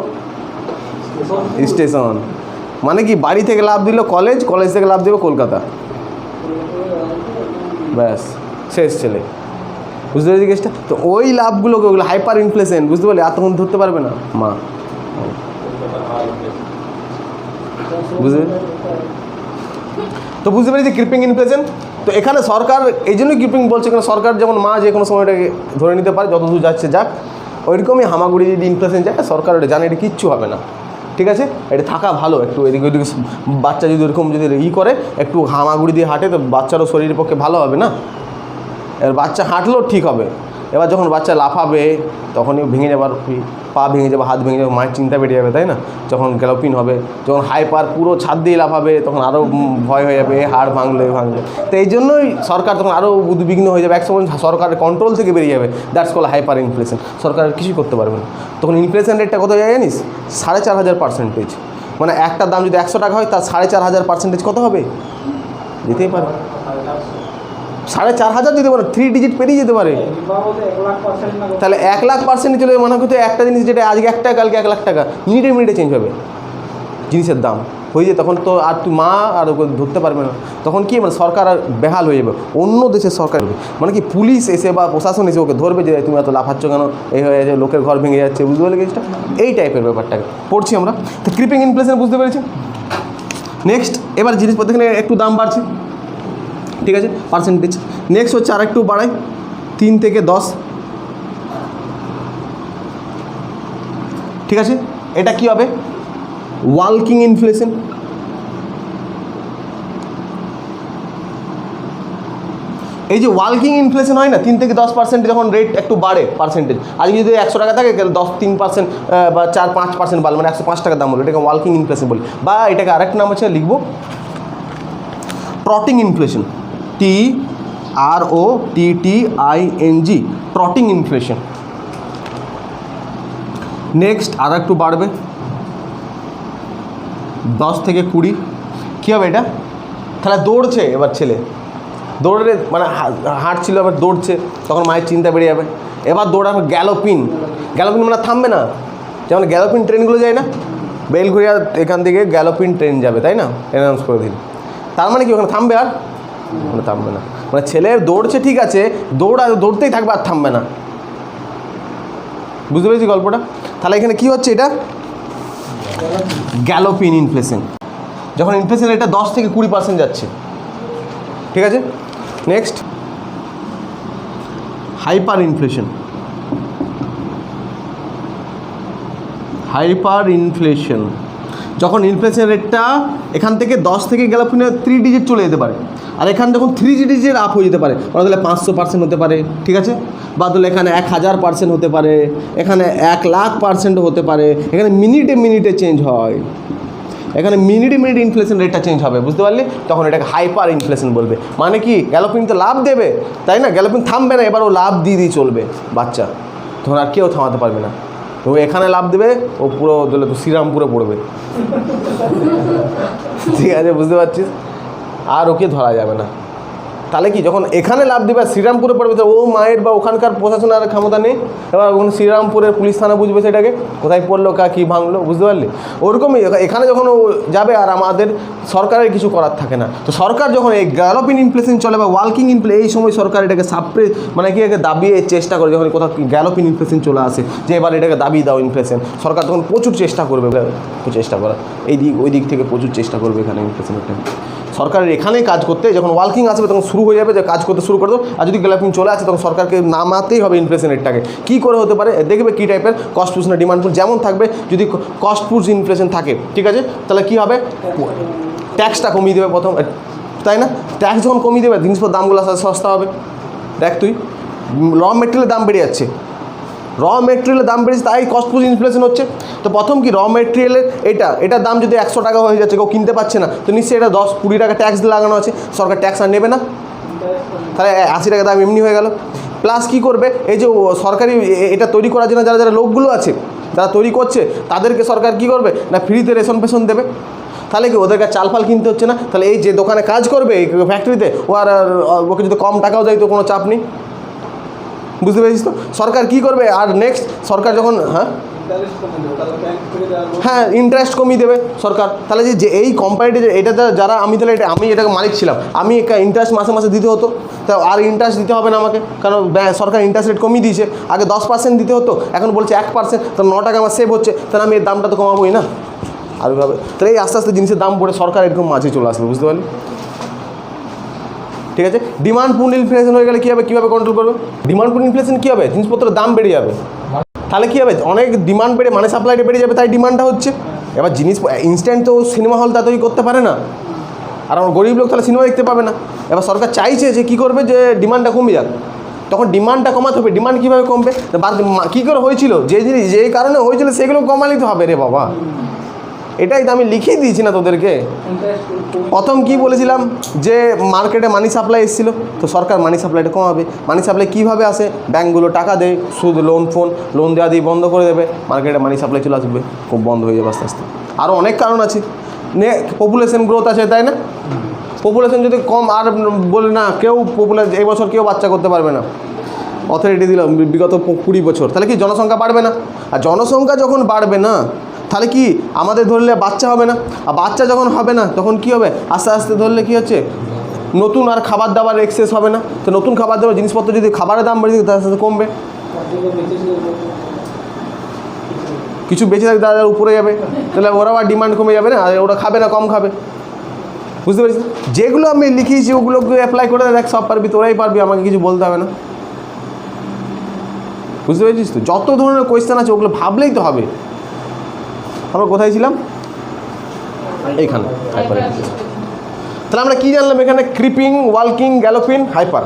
স্টেশন। মানে কি, বাড়ি থেকে লাভ দিল কলেজ, কলেজ থেকে লাভ দেবে কলকাতা, ব্যাস শেষ ছেলে, বুঝতে পেরেছি কেসটা? তো ওই লাভগুলোকে, ওগুলো হাইপার ইনফ্লেশন, বুঝতে পারলি? আর তখন ধরতে পারবে না মা। বুঝতে তো বুঝতে পেরেছি ক্রিপিং ইনফ্লেশন। তো এখানে সরকার এই জন্যই ক্রিপিং বলছে, কারণ সরকার যেমন মা যে কোনো সময় এটাকে ধরে নিতে পারে, যত দূর যাচ্ছে যাক, ওইরকমই হামাগুড়ি যদি ইনফ্লেশন যায় সরকার এটা জানে এটা কিচ্ছু হবে না, ঠিক আছে, এটা থাকা ভালো। একটু এদিকে ওইদিকে বাচ্চা যদি ওরকম যদি করে একটু হামাগুড়ি দিয়ে হাঁটে তো বাচ্চারও শরীরের পক্ষে ভালো হবে না, এবার বাচ্চা হাঁটলেও ঠিক হবে। এবার যখন বাচ্চা লাফাবে তখনই ভেঙে যাবার, পা ভেঙে যাবে, হাত ভেঙে যাবে, মায়ের চিন্তা বেড়ে যাবে, তাই না? যখন গ্যালোপিন হবে, যখন হাইপার পুরো ছাদ দিয়ে লাফাবে তখন আরও ভয় হয়ে যাবে, হাড় ভাঙলে। তো এই জন্যই সরকার তখন আরও উদ্বিগ্ন হয়ে যাবে, একসময় সরকারের কন্ট্রোল থেকে বেরিয়ে যাবে, দ্যাটস কল হাইপার ইনফ্লেশন। সরকার কিছুই করতে পারবে না তখন। ইনফ্লেশন রেটটা কত যায় জানিস? 4,500%। মানে একটা দাম যদি 100 টাকা হয় তার 4,500% কত হবে? যেতেই পারে 4,500 দিতে পারে, 3 ডিজিট পেরিয়ে যেতে পারে। তাহলে 1,00,000% চলে যাবে। মনে করতে একটা জিনিস যেটা আজকে 1 টাকা কালকে 1,00,000 টাকা, মিনিটে চেঞ্জ হবে জিনিসের দাম হয়ে যায়। তখন তো আর তুই মা আর ওকে ধরতে পারবে না। তখন কি মানে সরকার আর বেহাল হয়ে যাবে, অন্য দেশের সরকার মানে কি পুলিশ এসে বা প্রশাসন এসে ওকে ধরবে যে তুমি এত লাফাচ্ছ কেন, এই হয়ে যাচ্ছে, লোকের ঘর ভেঙে যাচ্ছে, বুঝতে পারলে জিনিসটা? এই টাইপের ব্যাপারটাকে পড়ছি আমরা। তো ক্রিপিং ইনফ্লেশন বুঝতে পেরেছি। নেক্সট এবার জিনিসপত্র এখানে একটু দাম বাড়ছে, ঠিক আছে, পার্সেন্টেজ। নেক্সট হচ্ছে আর একটু বাড়াই, 3 থেকে 10, ঠিক আছে। এটা কি হবে? Working inflation. এই যে ওয়ার্কিং ইনফ্লেশন হয় না, 3 থেকে 10% যখন রেট একটু বাড়ে পার্সেন্টেজ, আজকে যদি 100 টাকা থাকে 3% বা 4-5% বাড়ে, মানে 105 টাকা দাম হলো, এটাকে ওয়ার্কিং ইনফ্লেশন বলি। বা এটাকে আরেকটা নাম আছে, লিখবো ট্রটিং ইনফ্লেশন, TROTTING, ট্রটিং ইনফ্লেশন। নেক্সট আর একটু বাড়বে, 10 থেকে 20। কী হবে এটা? তাহলে দৌড়ছে এবার ছেলে, দৌড়ে মানে হাঁটছিল এবার দৌড়ছে, তখন মায়ের চিন্তা বেড়ে যাবে। এবার দৌড়াবে গ্যালোপিন। গ্যালোপিন মানে থামবে না, যেমন গ্যালোপিন ট্রেনগুলো যায় না, বেলঘরিয়া এখান থেকে গ্যালোপিন ট্রেন যাবে, তাই না, অ্যানাউন্স করে দিল। তার মানে কি ওখানে থামবে? আর ওখানে থামবে না, মানে ছেলে দৌড়ছে ঠিক আছে, দৌড়তেই থাকবে, আর থামবে না। বুঝতে পেরেছি গল্পটা? তাহলে এখানে কি হচ্ছে? এটা গ্যালোপিন ইনফ্লেশন, যখন ইনফ্লেশন এটা 10 থেকে 20% যাচ্ছে, ঠিক আছে। Next hyper inflation. Hyper inflation যখন ইনফ্লেশন রেটটা এখান থেকে 10 থেকে গ্যালোপিনে 3 ডিজিট চলে যেতে পারে, আর এখানে যখন 3 ডিজিট আপ হয়ে যেতে পারে, মানে তাহলে 500% হতে পারে, ঠিক আছে, বা তাহলে এখানে 1000% হতে পারে, এখানে 1,00,000% হতে পারে, এখানে মিনিটে চেঞ্জ হয়, এখানে মিনিটে ইনফ্লেশন রেটটা চেঞ্জ হবে, বুঝতে পারলি? তখন এটাকে হাইপার ইনফ্লেশন বলবে। মানে কি, গ্যালোপিন তো লাভ দেবে, তাই না, গ্যালোপিন থামবে না, এবার ও লাভ দিয়ে চলবে বাচ্চা, তখন আর কেউ থামাতে পারবে না। ও এখানে লাভ দেবে, ও পুরো দিলে তো শ্রীরামপুরে পড়বে, ঠিক আছে, বুঝতে পারছিস? আর ওকে ধরা যাবে না। তাহলে কি, যখন এখানে লাভ দেবে শ্রীরামপুরে পড়বে, তো ও মায়ের বা ওখানকার প্রশাসনের আর ক্ষমতা নেই, এবার ওখানে শ্রীরামপুরের পুলিশ থানা বুঝবে সেটাকে, কোথায় পড়লো কী ভাঙলো, বুঝতে পারলি? ওরকমই এখানে যখন ও যাবে আর আমাদের সরকারের কিছু করার থাকে না। তো সরকার যখন এই গ্যালোপিং ইনফ্লেশন চলে বা ওয়ার্কিং ইনফ্লেশন, এই সময় সরকার এটাকে মানে কি, একে দাবিয়ে চেষ্টা করে, যখন কোথাও গ্যালোপিং ইনফ্লেশন চলে আসে যে এবার এটাকে দাবিয়ে দাও ইনফ্লেশন, সরকার তখন প্রচুর চেষ্টা করবে, চেষ্টা করা এই দিক ওই দিক থেকে প্রচুর চেষ্টা করবে এখানে ইনফ্লেশনের। সরকারের এখানেই কাজ করতে, যখন ওয়ার্কিং আসবে তখন শুরু হয়ে যাবে, যে কাজ করতে শুরু করে দেবো। আর যদি গ্যালোপিং চলে আসে তখন সরকারকে নামাতেই হবে ইনফ্লেশন রেটটাকে। কী করে হতে পারে দেখবে, কী টাইপের কস্ট পুশ না ডিমান্ড পুশ যেমন থাকবে। যদি কস্ট পুশ ইনফ্লেশন থাকে, ঠিক আছে, তাহলে কী হবে, ট্যাক্সটা কমিয়ে দেবে প্রথম, তাই না? ট্যাক্স যখন কমিয়ে দেবে জিনিসপত্র দামগুলো সস্তা হবে। দেখ তুই র মেটেরিয়ালের দাম বেড়ে যাচ্ছে, র মেটেরিয়ালের দাম বেড়েছে, তাই কস্ট পুশ ইনফ্লেশন হচ্ছে। তো প্রথম কি, র মেটেরিয়ালের এটার দাম যদি 100 টাকা হয়ে যাচ্ছে, কেউ কিনতে পারছে না, তো নিশ্চয়ই এটা 10-20 টাকা ট্যাক্স লাগানো আছে, সরকার ট্যাক্স আর নেবে না, তাহলে 80 টাকা দাম এমনি হয়ে গেল। প্লাস কী করবে, এই যে সরকারি এটা তৈরি করার জন্য যারা লোকগুলো আছে, যারা তৈরি করছে, তাদেরকে সরকার কী করবে না, ফ্রিতে রেশন পেশন দেবে। তাহলে কি, ওদেরকে চাল ফাল কিনতে হচ্ছে না। তাহলে এই যে দোকানে কাজ করবে এই ফ্যাক্টরিতে, ও আর ওকে যদি কম টাকাও দেয় তো কোনো চাপ নেই, বুঝতে পেরেছিস? তো সরকার কী করবে, আর নেক্সট সরকার যখন হ্যাঁ ইন্টারেস্ট কমিয়ে দেবে সরকার। তাহলে যে এই কোম্পানিটা এটা যারা আমি এটাকে মালিক ছিলাম, আমি ইন্টারেস্ট মাসে মাসে দিতে হতো, তা আর ইন্টারেস্ট দিতে হবে না আমাকে, কারণ সরকার ইন্টারেস্ট রেট কমিয়ে দিয়েছে। আগে 10% দিতে হতো, এখন বলছে 1%, তো 9 টাকা আমার সেভ হচ্ছে, তাহলে আমি এর দামটা তো কমাবোই না, আর ওইভাবে তাহলে এই আস্তে আস্তে জিনিসের দাম পড়ে সরকার এরকম মাঝে চলে আসবে, বুঝতে পারলি? ঠিক আছে, ডিমান্ড পুল ইনফ্লেশন হয়ে গেলে কী হবে, কীভাবে কন্ট্রোল করবে? ডিমান্ড পুল ইনফ্লেশন কী হবে, জিনিসপত্রের দাম বেড়ে যাবে, তাহলে কী হবে, অনেক ডিমান্ড বেড়ে মানে সাপ্লাইটা বেড়ে যাবে, তাই ডিমান্ডটা হচ্ছে। এবার জিনিস ইনস্ট্যান্ট তো সিনেমা হল তাড়াতাড়ি করতে পারে না, আর আমার গরিব লোক তাহলে সিনেমা দেখতে পাবে না। এবার সরকার চাইছে যে কী করবে, যে ডিমান্ডটা কমে যাক, তখন ডিমান্ডটা কমাতে হবে। ডিমান্ড কীভাবে কমবে, কী করে হয়েছিল, যে জিনিস যেই কারণে হয়েছিল সেগুলো কমালেই তো হবে রে বাবা। এটাই তো আমি লিখিয়ে দিয়েছি না তোদেরকে। প্রথম কি বলেছিলাম, যে মার্কেটে মানি সাপ্লাই এসেছিল, তো সরকার মানি সাপ্লাইটা কমাবে। মানি সাপ্লাই কীভাবে আসে, ব্যাঙ্কগুলো টাকা দেয়, সুদ, লোন দেওয়া দিয়ে বন্ধ করে দেবে, মার্কেটে মানি সাপ্লাই চলে আসবে, খুব বন্ধ হয়ে যাবে আস্তে আস্তে। আরও অনেক কারণ আছে, পপুলেশন গ্রোথ আছে, তাই না? পপুলেশন যদি কম, আর বলে না কেউ এই বছর কেউ বাচ্চা করতে পারবে না, অথরিটি দিল বিগত 20 বছর, তাহলে কি জনসংখ্যা বাড়বে না? আর জনসংখ্যা যখন বাড়বে না, তাহলে কি আমাদের ধরলে বাচ্চা হবে না, আর বাচ্চা যখন হবে না তখন কি হবে, আস্তে আস্তে ধরলে কি হচ্ছে, নতুন আর খাবার দাবার এক্সেস হবে না, তো নতুন খাবার দাবার জিনিসপত্র যদি খাবারের দাম বেড়ে যায় তার সাথে কমবে, কিছু বেঁচে থাকে তাদের উপরে যাবে, তাহলে ওরাও আর ডিমান্ড কমে যাবে না, আর ওরা খাবে না, কম খাবে, বুঝতে পেরেছি? যেগুলো আমি লিখিয়েছি ওগুলোকে অ্যাপ্লাই করে দেখ, সব পারবি, তোরাই পারবি, আমাকে কিছু বলতে হবে না, বুঝতে পেরেছিস? তো যত ধরনের কোয়েশ্চেন আছে ওগুলো ভাবলেই তো হবে। আমরা কোথায় ছিলাম, এইখানে হাইপার ইনফ্লেশন। তাহলে আমরা কী জানলাম এখানে, ক্রিপিং, ওয়ালকিং, গ্যালোপিং, হাইপার,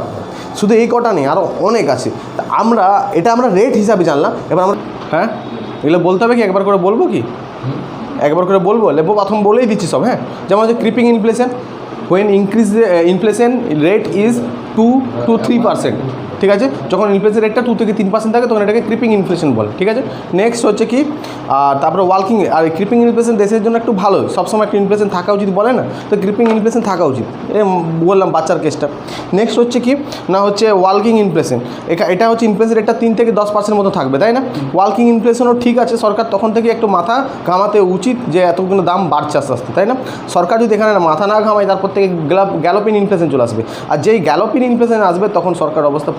শুধু এই কটা নেই, আরও অনেক আছে। তা আমরা রেট হিসাবে জানলাম। এবার আমরা হ্যাঁ এগুলো বলতে হবে কি, একবার করে বলবো কি, একবার করে বলবো, প্রথম বলেই দিচ্ছি সব। হ্যাঁ, যেমন হচ্ছে creeping inflation, when increase inflation rate is 2 to 3%, ঠিক আছে? যখন ইনফ্লেশন রেটটা 2 থেকে 3% থাকে তখন এটাকে ক্রিপিং ইনফ্লেশন বলে, ঠিক আছে? নেক্সট হচ্ছে কি, তারপরে ওয়ালকিং। আর ক্রিপিং ইনফ্লেশন দেশের জন্য একটু ভালো, সবসময় একটা ইনফ্লেশন থাকা উচিত বলে না, তো ক্রিপিং ইনফ্লেশন থাকা উচিত, বললাম বাচ্চার কেসটা। নেক্সট হচ্ছে কি না, হচ্ছে ওয়ালকিং ইনফ্লেশন। এটা হচ্ছে ইনফ্লেশন রেটটা 3 থেকে 10% মতো থাকবে, তাই না? ওয়ালকিং ইনফ্লেশনও ঠিক আছে, সরকার তখন থেকে একটু মাথা ঘামাতে উচিত যে এতগুলো দাম বাড়ছে আস্তে আস্তে, তাই না? সরকার যদি এখানে মাথা না ঘামায়, তারপর থেকে গ্যালোপিং ইনফ্লেশন চলে আসবে, আর যেই গ্যালোপিং ইনফ্লেশন আসবে তখন সরকার অবস্থা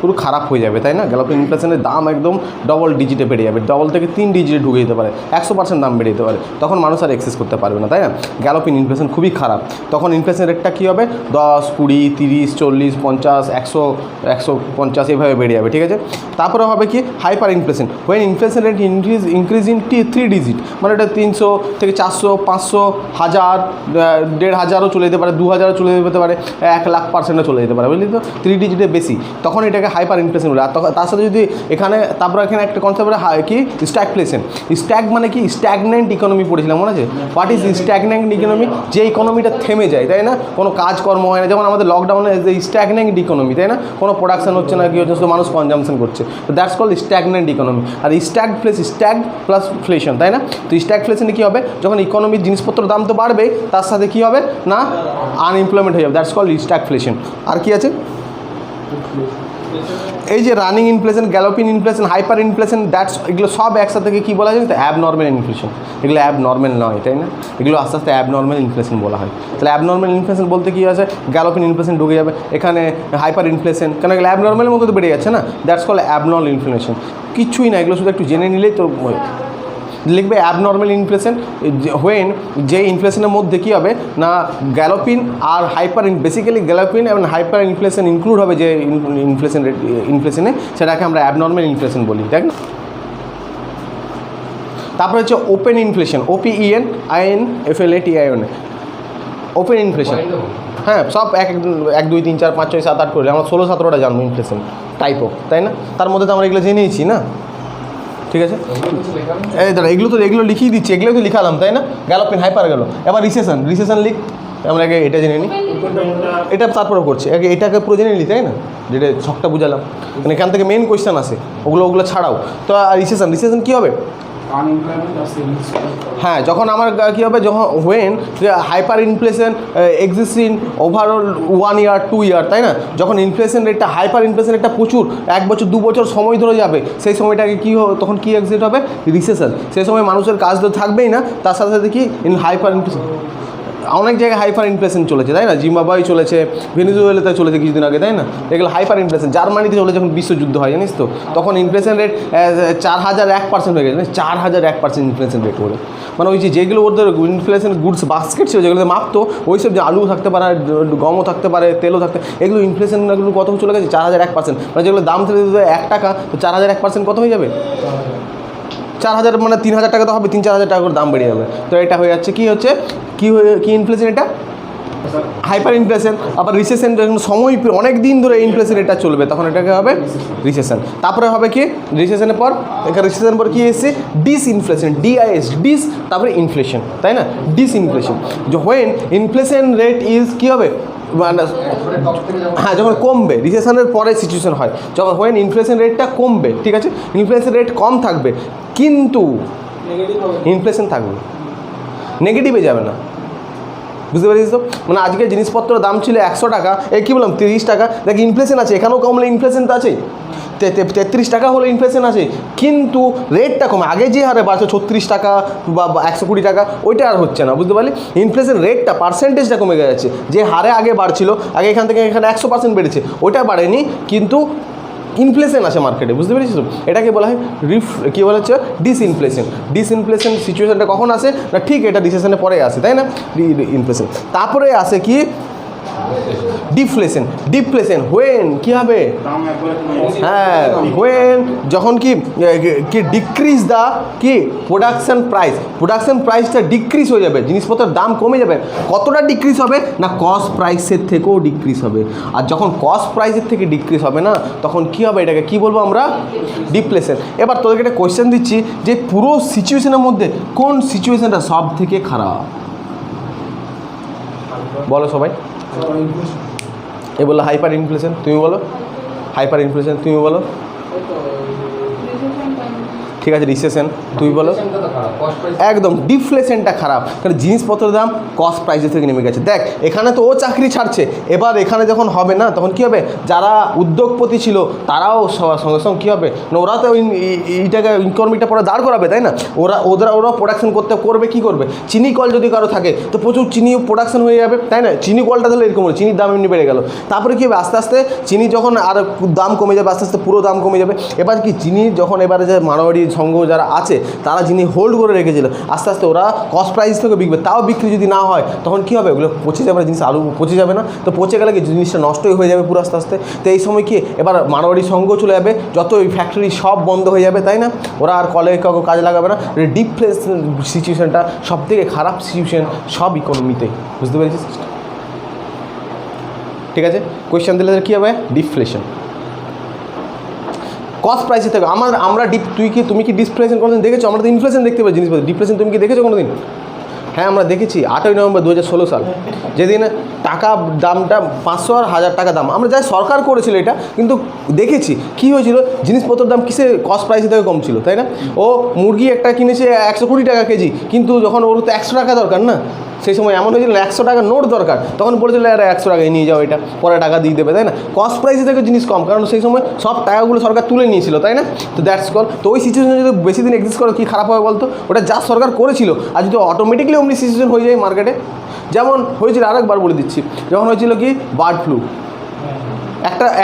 পুরো খারাপ হয়ে যাবে, তাই না? গ্যালোপিং ইনফ্লেশনের দাম একদম ডবল ডিজিটে বেড়ে যাবে, ডবল থেকে 3 ডিজিটে ঢুকে যেতে পারে, 100% দাম বেড়ে যেতে পারে, তখন মানুষ আর এক্সেস করতে পারবে না, তাই না? গ্যালোপিং ইনফ্লেশন খুবই খারাপ, তখন ইনফ্লেশন রেটটা কী হবে, 10, 20, 30, 40, 50, 100, 150 এভাবে বেড়ে যাবে, ঠিক আছে? তারপরে হবে কি, hyper inflation, when inflation rate increase in 3 digit, মানে এটা 300 থেকে 400, 500, 1000, 1500ও চলে যেতে পারে, 2000ও চলে যেতে পারে, 1,00,000% চলে যেতে পারে, বুঝলি তো? 3 ডিজিটের বেশি, তখন এটাকে হাইপার ইনফ্লেশন বলে। আর তার সাথে যদি তারপরে এখানে একটা কনসেপ্ট কি, স্ট্যাগফ্লেশন। স্ট্যাগ মানে কি, স্ট্যাগনেন্ট ইকোনমি পড়েছিলাম, মনে আছে? What is stagnant economy? যে ইকোনমিটা থেমে যায়, তাই না? কোনো কাজকর্ম হয় না, যেমন আমাদের লকডাউনে স্ট্যাগনেন্ট ইকোনমি, তাই না? কোনো প্রোডাকশন হচ্ছে না, কি হচ্ছে, শুধু মানুষ কনজামশন করছে, তো দ্যাটস কল্ড স্ট্যাগনেন্ট ইকোনমি। আর স্ট্যাগ প্লাস ফ্লেশন, তাই না? তো স্ট্যাগফ্লেশনে কী হবে, যখন ইকোনমির জিনিসপত্রের দাম তো বাড়বে, তার সাথে কী হবে না, আনএমপ্লয়মেন্ট হয়ে যাবে, দ্যাটস কল্ড স্ট্যাগফ্লেশন। আর কি আছে, এই যে running inflation, galloping inflation, hyper inflation, এগুলো সব একসাথে কী বলা যায়, তো অ্যাবনর্মাল ইনফ্লেশন। এগুলো অ্যাবনর্মাল নয়, তাই না? এগুলো আস্তে আস্তে অ্যাবনর্মাল ইনফ্লেশন বলা হয়। তাহলে অ্যাবনর্মাল ইনফ্লেশন বলতে কী আছে, গ্যালোপিং ইনফ্লেশন ঢুকে যাবে এখানে, হাইপার ইনফ্লেশন, কেন এগুলো অ্যাবনর্মালের মতো তো বেড়ে যাচ্ছে না, দ্যাটস কল্ড অ্যাবনর্মাল ইনফ্লেশন। কিছুই না, এগুলো শুধু একটু জেনে নিলেই তো লিখবে অ্যাবনর্মাল ইনফ্লেশন, হোয়েন যে ইনফ্লেশনের মধ্যে কী হবে না, গ্যালোপিন আর বেসিক্যালি গ্যালোপিন এবং হাইপার ইনফ্লেশন ইনক্লুড হবে যে ইনফ্লেশনে, সেটাকে আমরা অ্যাবনর্মাল ইনফ্লেশন বলি, তাই না? তারপরে হচ্ছে open inflation, OPENINFLATION, open inflation. হ্যাঁ, সব 1, 2, 3, 4, 5, 6, 7, 8 করে আমরা 16, 17টা জানবো ইনফ্লেশন টাইপ অফ, তাই না? তার মধ্যে তো আমরা এগুলো জেনেইছি না, ঠিক আছে? এই দাঁড়া, এগুলো লিখিয়ে দিচ্ছি, এগুলো তো লিখালাম, তাই না? গ্যালোপিং, হাইপার গেল, এবার রিসেশন লিখ, আমরা আগে এটা জেনে নিই, এটা তারপরে করছি, আগে এটাকে পুরো জেনে নিই, তাই না? যেটা ছকটা বুঝালাম, মানে এখান থেকে মেন কোয়েশ্চেন আসে, ওগুলো ছাড়াও। তো রিসেশন কী হবে, হ্যাঁ, যখন আমার কী হবে, যখন when hyper inflation exist in overall 1 year 2 year, তাই না? যখন ইনফ্লেশন রেটটা, হাইপার ইনফ্লেশন রেটটা প্রচুর 1 বছর 2 বছর সময় ধরে যাবে, সেই সময়টাকে কী হবে, তখন কী এক্সিট হবে, রিসেশন। সেই সময় মানুষের কাজ তো থাকবেই না, তার সাথে সাথে কি হাইপার ইনফ্লেশন, অনেক জায়গায় হাইপার ইনফ্লেশন চলেছে, তাই না? জিম্বাবুয়ে চলেছে, ভেনেজুয়েলাতে চলেছে কিছুদিন আগে, তাই না? এগুলো হাইপার ইনফ্লেশন। জার্মানিতে চলে যখন বিশ্বযুদ্ধ হয় জানিস তো, তখন ইনফ্লেশন রেট 4001% হয়ে গেছে, 4001% ইনফ্লেশন রেট করে। মানে ওই যেগুলো ওদের ইনফ্লেশন গুডস বাস্কেট ছিল যেগুলোতে মাপতো, ওই সব যে আলু থাকতে পারে, গমও থাকতে পারে, তেলও থাকতে, এগুলো ইনফ্লেশনগুলো কত চলে গেছে? 4001%। মানে যেগুলো দাম ছিল 1 টাকা, তো 4001% কত হয়ে যাবে? 4000, মানে 3000 টাকা তো হবে, 3-4000 টাকা করে দাম বেড়ে যাবে। তো এটা হয়ে যাচ্ছে কি ইনফ্লেশন? এটা হাইপার ইনফ্লেশন। আবার রিসেশন, যখন সময় অনেক দিন ধরে ইনফ্লেশন এটা চলবে, তখন এটাকে হবে রিসেশন। তারপরে হবে কি রিসেশনের পর, এখানে রিসেশনের পর কি এসছে? ডিসইনফ্লেশন, ডিআইএস, ডিস, তারপরে ইনফ্লেশন, তাই না? ডিসইনফ্লেশন। হোয়েন ইনফ্লেশন রেট ইজ কী হবে? মানে হ্যাঁ, যখন কমবে, রিসেশনের পরে সিচুয়েশন হয় যখন হোয়েন ইনফ্লেশন রেটটা কমবে, ঠিক আছে? ইনফ্লেশন রেট কম থাকবে কিন্তু ইনফ্লেশন থাকবে, নেগেটিভে যাবে না। বুঝতে পারিস তো? মানে আজকে জিনিসপত্রের দাম ছিল 100 টাকা, কী বললাম 30 টাকা, দেখ ইনফ্লেশন আছে, এখানেও কমলে ইনফ্লেশন তো আছেই, 33 টাকা হলে ইনফ্লেশন আছে, কিন্তু রেটটা কমে। আগে যে হারে বাড়ছে 36 টাকা বা 120 টাকা, ওইটা আর হচ্ছে না, বুঝতে পারলি? ইনফ্লেশন রেটটা, পার্সেন্টেজটা কমে গেছে। যে হারে আগে বাড়ছিল, আগে এখান থেকে এখানে 100% বেড়েছে, ওইটা বাড়েনি, কিন্তু ইনফ্লেশন আছে মার্কেটে, বুঝতে পেরেছিস তো? এটাকে বলা হয় কী বলা হচ্ছে? ডিসইনফ্লেশন। ডিসইনফ্লেশন সিচুয়েশনটা কখন আসে না? ঠিক এটা রিসেশনের পরে আসে, তাই না? ইনফ্লেশন। তারপরে আসে কি? ডিফ্লেশন। ডিফ্লেশন হোয়েন কী হবে? হ্যাঁ, হোয়েন যখন কি ডিক্রিজ দ্য কি প্রোডাকশন প্রাইস, প্রোডাকশন প্রাইসটা ডিক্রিজ হয়ে যাবে, জিনিসপত্রের দাম কমে যাবে। কতটা ডিক্রিজ হবে না? কস্ট প্রাইসের থেকেও ডিক্রিজ হবে। আর যখন কস্ট প্রাইসের থেকে ডিক্রিজ হবে না, তখন কি হবে? এটাকে কি বলবো আমরা? ডিফ্লেশন। এবার তোদেরকে একটা কোয়েশ্চেন দিচ্ছি যে পুরো সিচুয়েশনের মধ্যে কোন সিচুয়েশনটা সব থেকে খারাপ? বলো সবাই। এ বললো হাইপার ইনফ্লেশন, তুমি বলো। হাইপার ইনফ্লেশন, তুমি বলো। ঠিক আছে, রিসেশন তুই বলো। একদম ডিফ্লেশনটা খারাপ, কারণ জিনিসপত্রের দাম কস্ট প্রাইসের থেকে নেমে গেছে। দেখ এখানে তো ও চাকরি ছাড়ছে, এবার এখানে যখন হবে না, তখন কী হবে? যারা উদ্যোগপতি ছিল তারাও সঙ্গে সঙ্গে কী হবে না, ওরা তো এইটাকে ইকোনমিটা পরে দাঁড় করাবে, তাই না? ওরা প্রোডাকশন করবে কী করবে? চিনি কল যদি কারো থাকে তো প্রচুর চিনি প্রোডাকশন হয়ে যাবে, তাই না? চিনি কলটা তাহলে এরকম হলো, চিনির দাম এমনি বেড়ে গেল। তারপরে কী হবে? আস্তে আস্তে চিনি যখন আর দাম কমে যাবে, আস্তে আস্তে পুরো দাম কমে যাবে। এবার কি চিনি যখন এবারে যে মারোয়াড়ি সংঘ যারা আছে, তারা যিনি হোল্ড করে রেখেছিল, আস্তে আস্তে ওরা কস্ট প্রাইস থেকে বিকবে। তাও বিক্রি যদি না হয়, তখন কী হবে? ওগুলো পচে যাবে, জিনিস আরও পচে যাবে না? তো পচে গেলে কি জিনিসটা নষ্টই হয়ে যাবে পুরো আস্তে আস্তে। তো এই সময় কি এবার মারোয়াড়ি সংঘ চলে যাবে, যত ওই ফ্যাক্টরি সব বন্ধ হয়ে যাবে, তাই না? ওরা আর কলে কাউকে কাজে লাগাবে না। ডিফ্লেশন সিচুয়েশনটা সব থেকে খারাপ সিচুয়েশন সব ইকোনমিতেই, বুঝতে পেরেছিস? ঠিক আছে, কোয়েশ্চেন দিলে কী হবে? ডিফ্লেশন। কস্ট প্রাইসের থেকে আমরা তুমি কি ডিফ্লেশন কোনোদিন দেখেছো? আমরা তো ইনফ্লেশন দেখতে পাই জিনিসপত্র। ডিফ্লেশন তুমি কি দেখেছো কোনোদিন? হ্যাঁ, আমরা দেখেছি। 8ই নভেম্বর 2016 সাল, যেদিন টাকা দামটা 500 আর 1000 টাকা দাম, আমরা যাই সরকার করেছিল এটা, কিন্তু দেখেছি কী হয়েছিল, জিনিসপত্রের দাম কিসে কস্ট প্রাইসের থেকে কম ছিল, তাই না? ও মুরগি একটা কিনেছে 120 টাকা কেজি, কিন্তু যখন ওর তো 100 টাকা দরকার না, সেই সময় এমন হয়েছিল 100 টাকা নোট দরকার, তখন বলেছিল আরে 100 টাকায় নিয়ে যাও, এটা পরে টাকা দিয়ে দেবে, তাই না? কস্ট প্রাইসের থেকে জিনিস কম, কারণ সেই সময় সব টাকাগুলো সরকার তুলে নিয়েছিল, তাই না? তো দ্যাটস কল। তো ওই সিচুয়েশন যদি বেশি দিন এক্সিস্ট করে, কী খারাপ হবে বলতো? ওটা যা সরকার করেছিল, আর যদি অটোমেটিকলি অমনি সিচুয়েশন হয়ে যায় মার্কেটে, যেমন হয়েছিল আরেকবার বলে দিচ্ছি, যখন হয়েছিল কি বার্ড ফ্লু,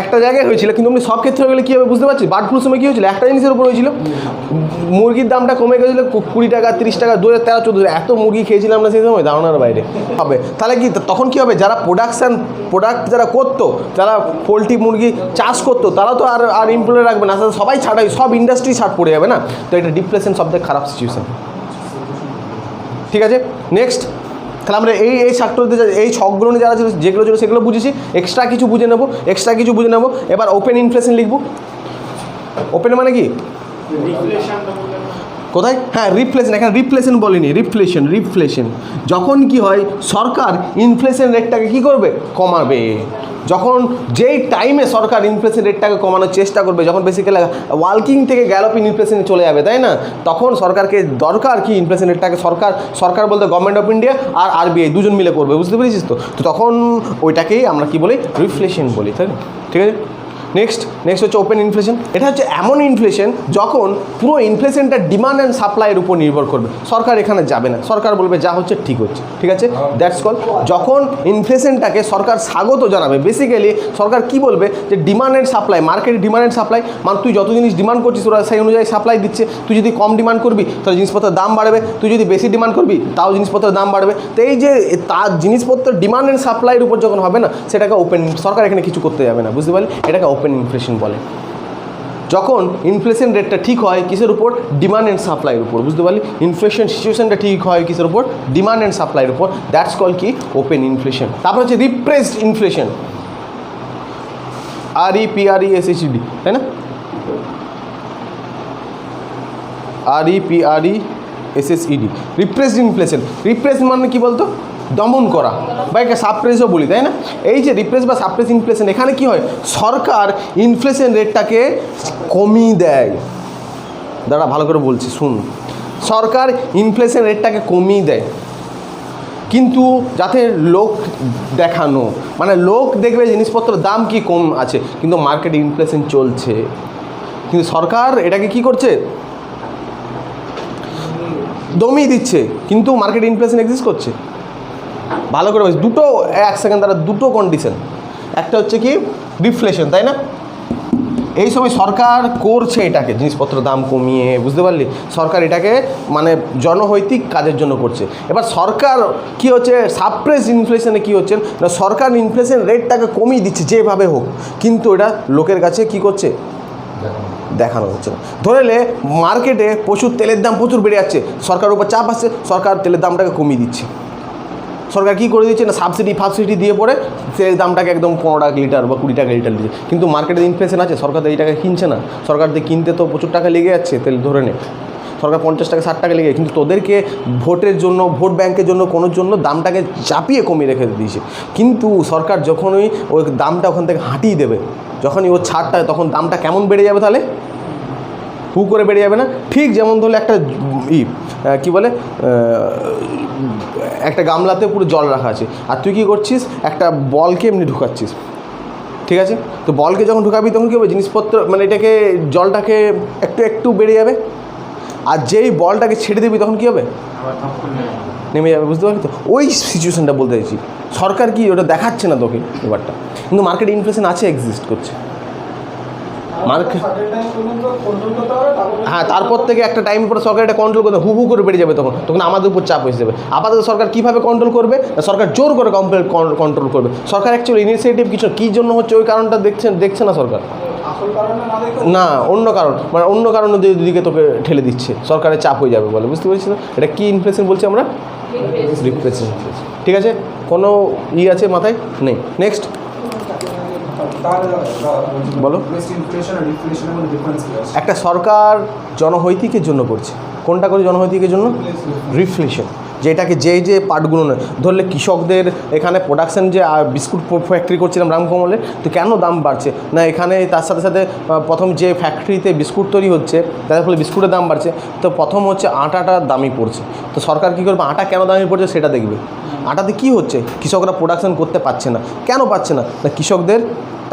একটা জায়গায় হয়েছিল, কিন্তু আপনি সব ক্ষেত্রে হয়ে গেলে কী হবে বুঝতে পারছি? বার্ড ফ্লুর সময় কী হয়েছিল? একটা জিনিসের উপর হয়েছিল, মুরগির দামটা কমে গেছিলো 20 টাকা 30 টাকা, 2013-14 এত মুরগি খেয়েছিলাম না সেই সময়, ধারণার বাইরে হবে। তাহলে কি তখন কী হবে? যারা প্রোডাক্ট যারা করতো, যারা পোলট্রি মুরগি চাষ করতো, তারা তো আর এমপ্লয় রাখবে না, সবাই ছাড়াই, সব ইন্ডাস্ট্রি ছাড় পড়ে যাবে না? তো এটা ডিফ্লেশন সবথেকে খারাপ সিচুয়েশন। ঠিক আছে, নেক্সট। তাহলে আমরা এই সেক্টরতে এই ছকগুলো নিয়ে যারা ছিল, যেগুলো ছিল সেগুলো বুঝেছি, এক্সট্রা কিছু বুঝে নেবো। এবার ওপেন ইনফ্লেশন লিখবো। ওপেন মানে কি? কোথায়? হ্যাঁ, রিফ্লেশন। এখানে রিফ্লেশন বলিনি, রিফ্লেশন। যখন কি হয়, সরকার ইনফ্লেশন রেটটাকে কী করবে? কমাবে। যখন যেই টাইমে সরকার ইনফ্লেশন রেটটাকে কমানোর চেষ্টা করবে, যখন বেসিক্যালি ওয়ার্কিং থেকে গ্যালোপিং ইনফ্লেশনে চলে যাবে, তাই না? তখন সরকারকে দরকার কি ইনফ্লেশন রেটটাকে সরকার বলতে গভর্নমেন্ট অফ ইন্ডিয়া আর আরবিআই দুজন মিলে করবে, বুঝতে পেরেছিস তো? তখন ওইটাকেই আমরা কি বলি? রিফ্লেশন বলি, তাই না? ঠিক আছে, নেক্সট হচ্ছে ওপেন ইনফ্লেশন। এটা হচ্ছে এমন ইনফ্লেশন যখন পুরো ইনফ্লেশনটা ডিমান্ড অ্যান্ড সাপ্লাইয়ের উপর নির্ভর করবে, সরকার এখানে যাবে না, সরকার বলবে যা হচ্ছে ঠিক হচ্ছে, ঠিক আছে, দ্যাটস কল। যখন ইনফ্লেশনটাকে সরকার স্বাগত জানাবে, বেসিক্যালি সরকার কি বলবে যে ডিমান্ড অ্যান্ড সাপ্লাই, মার্কেটে ডিমান্ড অ্যান্ড সাপ্লাই, মানে তুই যত জিনিস ডিমান্ড করছিস ওরা সেই অনুযায়ী সাপ্লাই দিচ্ছে, তুই যদি কম ডিমান্ড করবি তাহলে জিনিসপত্রের দাম বাড়বে, তুই যদি বেশি ডিমান্ড করবি তাও জিনিসপত্রের দাম বাড়বে। তো এই যে তার জিনিসপত্রের ডিমান্ড অ্যান্ড সাপ্লাইয়ের উপর যখন হবে না, সেটাকে ওপেন, সরকার এখানে কিছু করতে যাবে না, বুঝতে পারলি, এটাকে ওপেন ইনফ্লেশন বলে। যখন ইনফ্লেশন রেটটা ঠিক হয় কিসের উপর, ডিমান্ড অ্যান্ড সাপ্লাইয়ের উপর, বুঝতে পারলি, ইনফ্লেশন সিচুয়েশনটা ঠিক হয় কিসের উপর, ডিমান্ড অ্যান্ড সাপ্লাইয়ের উপর, দ্যাটস কল কি, ওপেন ইনফ্লেশন। তারপর হচ্ছে রিপ্রেসড ইনফ্লেশন, REPRESSED, তাই না, REPRESSED, রিপ্রেসড ইনফ্লেশন। রিপ্রেস মানে কি বলতো, দমন করা বা একে সাপ্রেসও বলি, তাই না। এই যে রিপ্রেস বা সাপ্রেস ইনফ্লেশন, এখানে কি হয়, সরকার ইনফ্লেশন রেটটাকে কমিয়ে দেয়। দাঁড়া ভালো করে বলছি শুন, সরকার ইনফ্লেশন রেটটাকে কমিয়ে দেয়, কিন্তু যাতে লোক দেখানো, মানে লোক দেখবে জিনিসপত্রের দাম কি কম আছে কিন্তু মার্কেটে ইনফ্লেশন চলছে, কিন্তু সরকার এটাকে কি করছে, দমিয়ে দিচ্ছে, কিন্তু মার্কেট ইনফ্লেশন এক্সিস্ট করছে। ভালো করে বলছি, দুটো, এক সেকেন্ড দ্বারা দুটো কন্ডিশন, একটা হচ্ছে কি ডিফ্লেশন, তাই না, এই সময় সরকার করছে এটাকে, জিনিসপত্রের দাম কমিয়ে, বুঝতে পারলি, সরকার এটাকে মানে জনহৈতিক কাজের জন্য করছে। এবার সরকার কি হচ্ছে, সাপ্রেস ইনফ্লেশনে কি হচ্ছে না, সরকার ইনফ্লেশন রেটটাকে কমিয়ে দিচ্ছে যেভাবে হোক, কিন্তু এটা লোকের কাছে কি করছে, দেখানো হচ্ছে না। ধরে নে মার্কেটে প্রচুর তেলের দাম প্রচুর বেড়ে যাচ্ছে, সরকারের উপর চাপ আসছে, সরকার তেলের দামটাকে কমিয়ে দিচ্ছে। সরকার কী করে দিচ্ছে না, সাবসিডি দিয়ে পড়ে তেলের দামটাকে একদম 15 টাকা লিটার বা 20 টাকা লিটার দিচ্ছে, কিন্তু মার্কেটে ইনফ্লেশন আছে, সরকার তো এই টাকা কিনছে না, সরকার দিয়ে কিনতে তো প্রচুর টাকা লেগে যাচ্ছে, তেল ধরে নে সরকার 50 টাকা 60 টাকা লেগে, কিন্তু তোদেরকে ভোটের জন্য, ভোট ব্যাংকের জন্য, কোনোর জন্য দামটাকে চাপিয়ে কমিয়ে রেখে দিয়েছে। কিন্তু সরকার যখনই ওই দামটা ওখান থেকে হাঁটিয়ে দেবে, যখনই ও ছাড়টা, তখন দামটা কেমন বেড়ে যাবে, তাহলে হু করে বেড়ে যাবে না। ঠিক যেমন ধরলে একটা কী বলে, একটা গামলাতে পুরো জল রাখা আছে, আর তুই কী করছিস, একটা বলকে এমনি ঢুকাচ্ছিস, ঠিক আছে, তো বলকে যখন ঢুকাবি তখন কী হবে, জিনিসপত্র মানে এটাকে জলটাকে একটু বেড়ে যাবে, আর যেই বলটাকে ছেড়ে দিবি তখন কী হবে, নেমে যাবে, বুঝতে পারলি তো, ওই সিচুয়েশানটা বলতে চাইছি। সরকার কি ওটা দেখাচ্ছে না তোকে ব্যাপারটা, কিন্তু মার্কেটে ইনফ্লেশন আছে, এক্সিস্ট করছে মার্কেট, হ্যাঁ, তারপর থেকে একটা টাইম পরে সরকার এটা কন্ট্রোল করতে হু করে বেড়ে যাবে, তখন আমাদের উপর চাপ হয়ে যাবে। আপাতত সরকার কীভাবে কন্ট্রোল করবে, সরকার জোর করে কন্ট্রোল করবে। সরকার অ্যাকচুয়ালি ইনিশিয়েটিভ কিছু কী জন্য হচ্ছে ওই কারণটা দেখছে না সরকার, না অন্য কারণ, মানে অন্য কারণে দিকে তোকে ঠেলে দিচ্ছে, সরকারের চাপ হয়ে যাবে বলে, বুঝতে পারছিস না। এটা কী ইনফ্লেশন বলছি আমরা, রিপ্রেসড ইনফ্লেশন, ঠিক আছে, কোনো আছে মাথায় নেই। নেক্সট বলো, একটা সরকার জনহৈতিকের জন্য করছে, কোনটা করে জনহৈতিকের জন্য, রিফ্লেশন, যেটাকে যে পার্টগুলো নয়, ধরলে কৃষকদের এখানে প্রোডাকশান, যে বিস্কুট ফ্যাক্টরি করছিলাম রামকমলে, তো কেন দাম বাড়ছে না, এখানে তার সাথে সাথে প্রথম যে ফ্যাক্টরিতে বিস্কুট তৈরি হচ্ছে তার ফলে বিস্কুটের দাম বাড়ছে, তো প্রথম হচ্ছে আটাটা দামি পড়ছে, তো সরকার কী করবে, আটা কেন দামি পড়ছে সেটা দেখবে। আটাতে কী হচ্ছে, কৃষকরা প্রোডাকশান করতে পারছে না, কেন পাচ্ছে না, কৃষকদের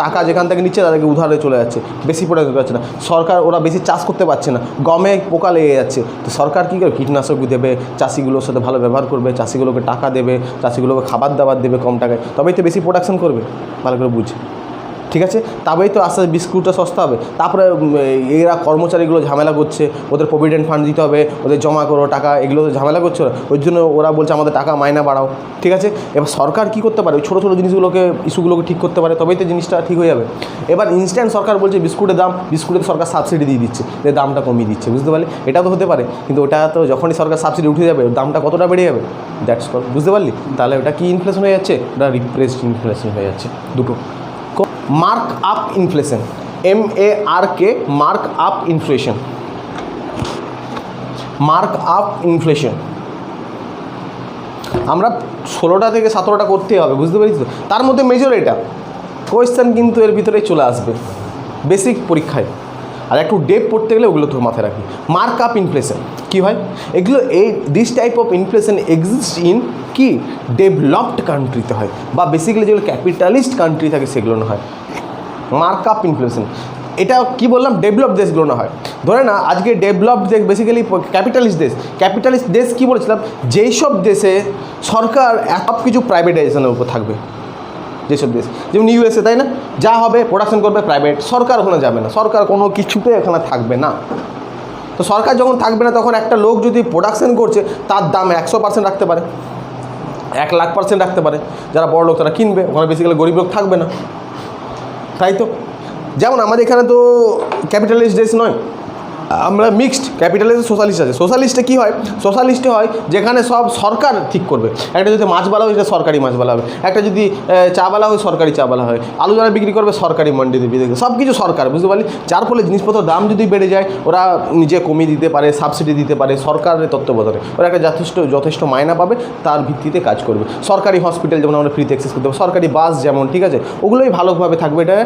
টাকা যেখান থেকে নিচ্ছে তাদেরকে উধারে চলে যাচ্ছে, বেশি প্রোডাকশন করছে না, সরকার ওরা বেশি চাষ করতে পারছে না, গমে পোকা লেগে যাচ্ছে, তো সরকার কী করে, কীটনাশক দেবে, চাষিগুলোর সাথে ভালো ব্যবহার করবে, চাষিগুলোকে টাকা দেবে, চাষিগুলোকে খাবার দাবার দেবে কম টাকায়, তবেই তো বেশি প্রোডাকশন করবে, ভালো করে বুঝ, ঠিক আছে, তবেই তো আস্তে আস্তে বিস্কুটটা সস্তা হবে। তারপরে এরা কর্মচারীগুলো ঝামেলা করছে, ওদের প্রভিডেন্ট ফান্ড দিতে হবে, ওদের জমা করো টাকা, এগুলো ঝামেলা করছে ওরা, ওই জন্য ওরা বলছে আমাদের টাকা মাইনা বাড়াও, ঠিক আছে। এবার সরকার কী করতে পারে, ওই ছোটো ছোটো জিনিসগুলোকে, ইস্যুগুলোকে ঠিক করতে পারে, তবেই তো জিনিসটা ঠিক হয়ে যাবে। এবার ইনস্ট্যান্ট সরকার বলছে বিস্কুটের দাম, বিস্কুটের সরকার সাবসিডি দিয়ে দিচ্ছে, যে দামটা কমিয়ে দিচ্ছে, বুঝতে পারলি, এটা তো হতে পারে, কিন্তু ওটা তো যখনই সরকার সাবসিডি উঠে যাবে দামটা কতটা বেড়ে যাবে, দ্যাটস কল, বুঝতে পারলি, তাহলে ওটা কি ইনফ্লেশন হয়ে যাচ্ছে, ওটা রিপ্রেসড ইনফ্লেশন হয়ে যাচ্ছে। দুটো mark up inflation, MARK, mark up inflation, mark up inflation আমরা 16টা থেকে 17টা করতে হবে, বুঝতে পারিস তো, তার মধ্যে মেজর এটা কোয়েশ্চেন কিন্তু এর ভিতরেই চলে আসবে বেসিক পরীক্ষায়, আর একটু ডেপ পড়তে গেলে ওগুলো তো মাথায় রাখি। মার্ক আপ ইনফ্লেশন কী হয়, এগুলো this type of inflation exist in কি ডেভেলপড কান্ট্রিতে হয়, বা বেসিক্যালি যেগুলো ক্যাপিটালিস্ট কান্ট্রি থাকে সেগুলো না হয়। Mark up inflation. এটা কি বললাম, ডেভেলপ দেশগুলো না হয়, ধরে না আজকে ডেভেলপড দেশ বেসিক্যালি ক্যাপিটালিস্ট দেশ কি বলেছিলাম, যেই সব দেশে সরকার সব কিছু প্রাইভেটাইজেশনের উপর থাকবে, যেসব দেশ যেমন ইউএসএ, তাই না, যা হবে প্রোডাকশন করবে প্রাইভেট, সরকার ওখানে যাবে না, সরকার কোনো কিছুতে এখানে থাকবে না। তো সরকার যখন থাকবে না তখন একটা লোক যদি প্রোডাকশন করছে তার দাম 100% রাখতে পারে, 1,00,000% রাখতে পারে, যারা বড় লোক তারা কিনবে, ওখানে বেসিক্যালি গরিব লোক থাকবে না, তাই তো। যেমন আমাদের এখানে তো ক্যাপিটালিস্ট দেশ নয়, আমরা মিক্সড ক্যাপিটালিস্ট সোশ্যালিস্ট আছে। সোশ্যালিস্টে কী হয়, সোশ্যালিস্টে হয় যেখানে সব সরকার ঠিক করবে, একটা যদি মাছবালা হয় সেটা সরকারি মাছবালা হবে, একটা যদি চাবালা হয় সরকারি চাবালা হয়, আলু যারা বিক্রি করবে সরকারি মন্ডিতে বিক্রি করবে, সব কিছু সরকার, বুঝতে পারলি। যার ফলে জিনিসপত্রের দাম যদি বেড়ে যায় ওরা নিজে কমিয়ে দিতে পারে, সাবসিডি দিতে পারে, সরকারের তত্ত্বাবধানে ওরা একটা যথেষ্ট মায়না পাবে, তার ভিত্তিতে কাজ করবে। সরকারি হসপিটাল যেমন আমরা ফ্রিতে অ্যাক্সেস করতে পারবো, সরকারি বাস যেমন, ঠিক আছে, ওগুলোই ভালোভাবে থাকবে। এটা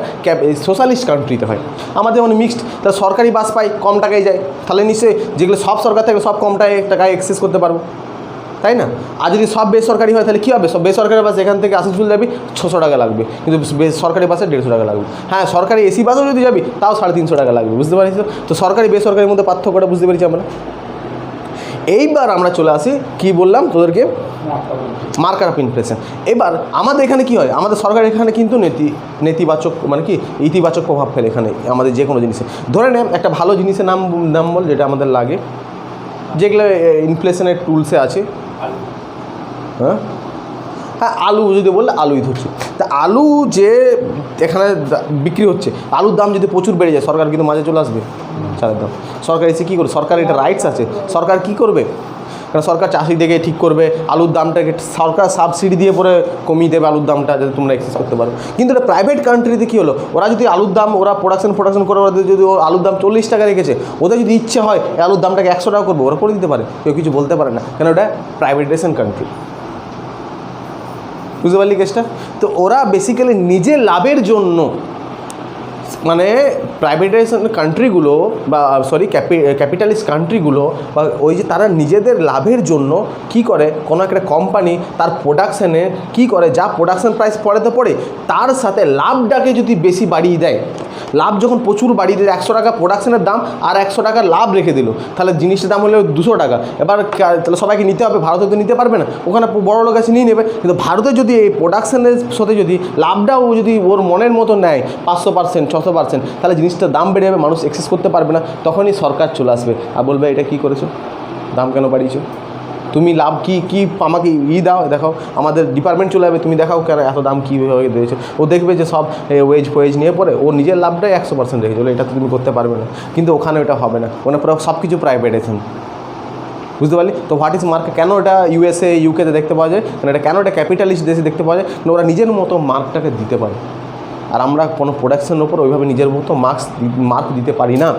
সোশ্যালিস্ট কান্ট্রিতে হয়। আমাদের যেমন মিক্সড, তা সরকারি বাস পাই কম টাকায় যায়, তাহলে নিশ্চয়ই যেগুলো সব সরকার থেকে সব কম টাকায় অ্যাক্সেস করতে পারবো, তাই না। আর যদি সব বেসরকারি হয় তাহলে কী হবে, সব বেসরকারি বাস এখান থেকে আসানসোল যাবি 600 টাকা লাগবে, কিন্তু সরকারি বাসে 150 টাকা লাগবে। হ্যাঁ, সরকারি এসি বাসও যদি যাবি তাও 350 টাকা লাগবে, বুঝতে পারিস। তো সরকারি বেসরকারির মধ্যে পার্থক্যটা বুঝতে পেরেছি আমরা। এইবার আমরা চলে আসি, কি বললাম তোদেরকে, মার্কার অফ ইনফ্লেশন। এবার আমাদের এখানে কি হয়, আমাদের সরকার এখানে কিন্তু নেতিবাচক মানে কি ইতিবাচক প্রভাব ফেলে এখানে আমাদের যে কোনো জিনিসে। ধরে নেন একটা ভালো জিনিসের নাম বল যেটা আমাদের লাগে, যেগুলো ইনফ্লেশনের টুলসে আছে। হ্যাঁ, আলু যদি বললে আলুই ধরছি, তা আলু যে এখানে বিক্রি হচ্ছে, আলুর দাম যদি প্রচুর বেড়ে যায় সরকার কিন্তু মাঝে চলে আসবে চালের দাম। সরকার এসে কী করবে, সরকার এটা রাইটস আছে, সরকার কী করবে, কারণ সরকার চাষি দেখে ঠিক করবে আলুর দামটাকে, সরকার সাবসিডি দিয়ে পরে কমিয়ে দেবে আলুর দামটা যাতে তোমরা অ্যাক্সেস করতে পারো। কিন্তু এটা প্রাইভেট কান্ট্রিতে কী হলো, ওরা যদি আলুর দাম ওরা প্রোডাকশন করে, ওরা যদি আলুর দাম 40 টাকা রেখেছে, ওদের যদি ইচ্ছে হয় আলুর দামটাকে 100 টাকা করবে, ওরা করে দিতে পারে, কেউ কিছু বলতে পারে না, কেন ওটা প্রাইভেটাইজেশন কান্ট্রি, বুঝতে পারলি কেসটা। তো ওরা বেসিক্যালি নিজের লাভের জন্য, মানে প্রাইভেটাইজেশন কান্ট্রিগুলো বা ক্যাপিটালিস্ট কান্ট্রিগুলো বা ওই যে তারা নিজেদের লাভের জন্য কি করে, কোনো একটা কোম্পানি তার প্রোডাকশানে কি করে, যা প্রোডাকশান প্রাইস পড়েতে পড়ে তার সাথে লাভটাকে যদি বেশি বাড়িয়ে দেয়, লাভ যখন প্রচুর বাড়িয়ে দেয়, 100 টাকা প্রোডাকশানের দাম আর 100 টাকা লাভ রেখে দিল, তাহলে জিনিসটার দাম হলো 200 টাকা। এবার তাহলে সবাইকে নিতে হবে, ভারতে তো নিতে পারবে না, ওখানে বড় লোক আছে নিয়ে নেবে। কিন্তু ভারতে যদি এই প্রোডাকশানের সাথে যদি লাভটাও যদি ওর মনের মতো নেয় 500%, 600%, তাহলে জিনিসটার দাম বেড়ে যাবে, মানুষ অ্যাক্সেস করতে পারবে না, তখনই সরকার চলে আসবে আর বলবে এটা কী করেছো, দাম কেন বাড়িয়েছো, তুমি লাভ কি আমাকে দাও, দেখাও, আমাদের ডিপার্টমেন্ট চলে যাবে, তুমি দেখাও কেন এত দাম কীভাবে দিয়েছে। ও দেখবে যে সব ওয়েজ নিয়ে পরে ও নিজের লাভটাই 100% রেখে চলো, এটা তো তুমি করতে পারবে না। কিন্তু ওখানে ওটা হবে না, ওখানে পুরো সব কিছু প্রাইভেটাইজেশন, বুঝতে পারলি। তো হোয়াট ইজ মার্কেট, কেন এটা ইউএসএ ইউকেতে দেখতে পাওয়া যায়, কারণ এটা কেন এটা ক্যাপিটালিস্ট দেশে দেখতে পাওয়া যায়, ওরা নিজের মতো মার্কটাকে দিতে পারে, আর আমরা কোনো প্রোডাকশনের ওপর ওইভাবে নিজের মতো মার্ক দিতে পারি না,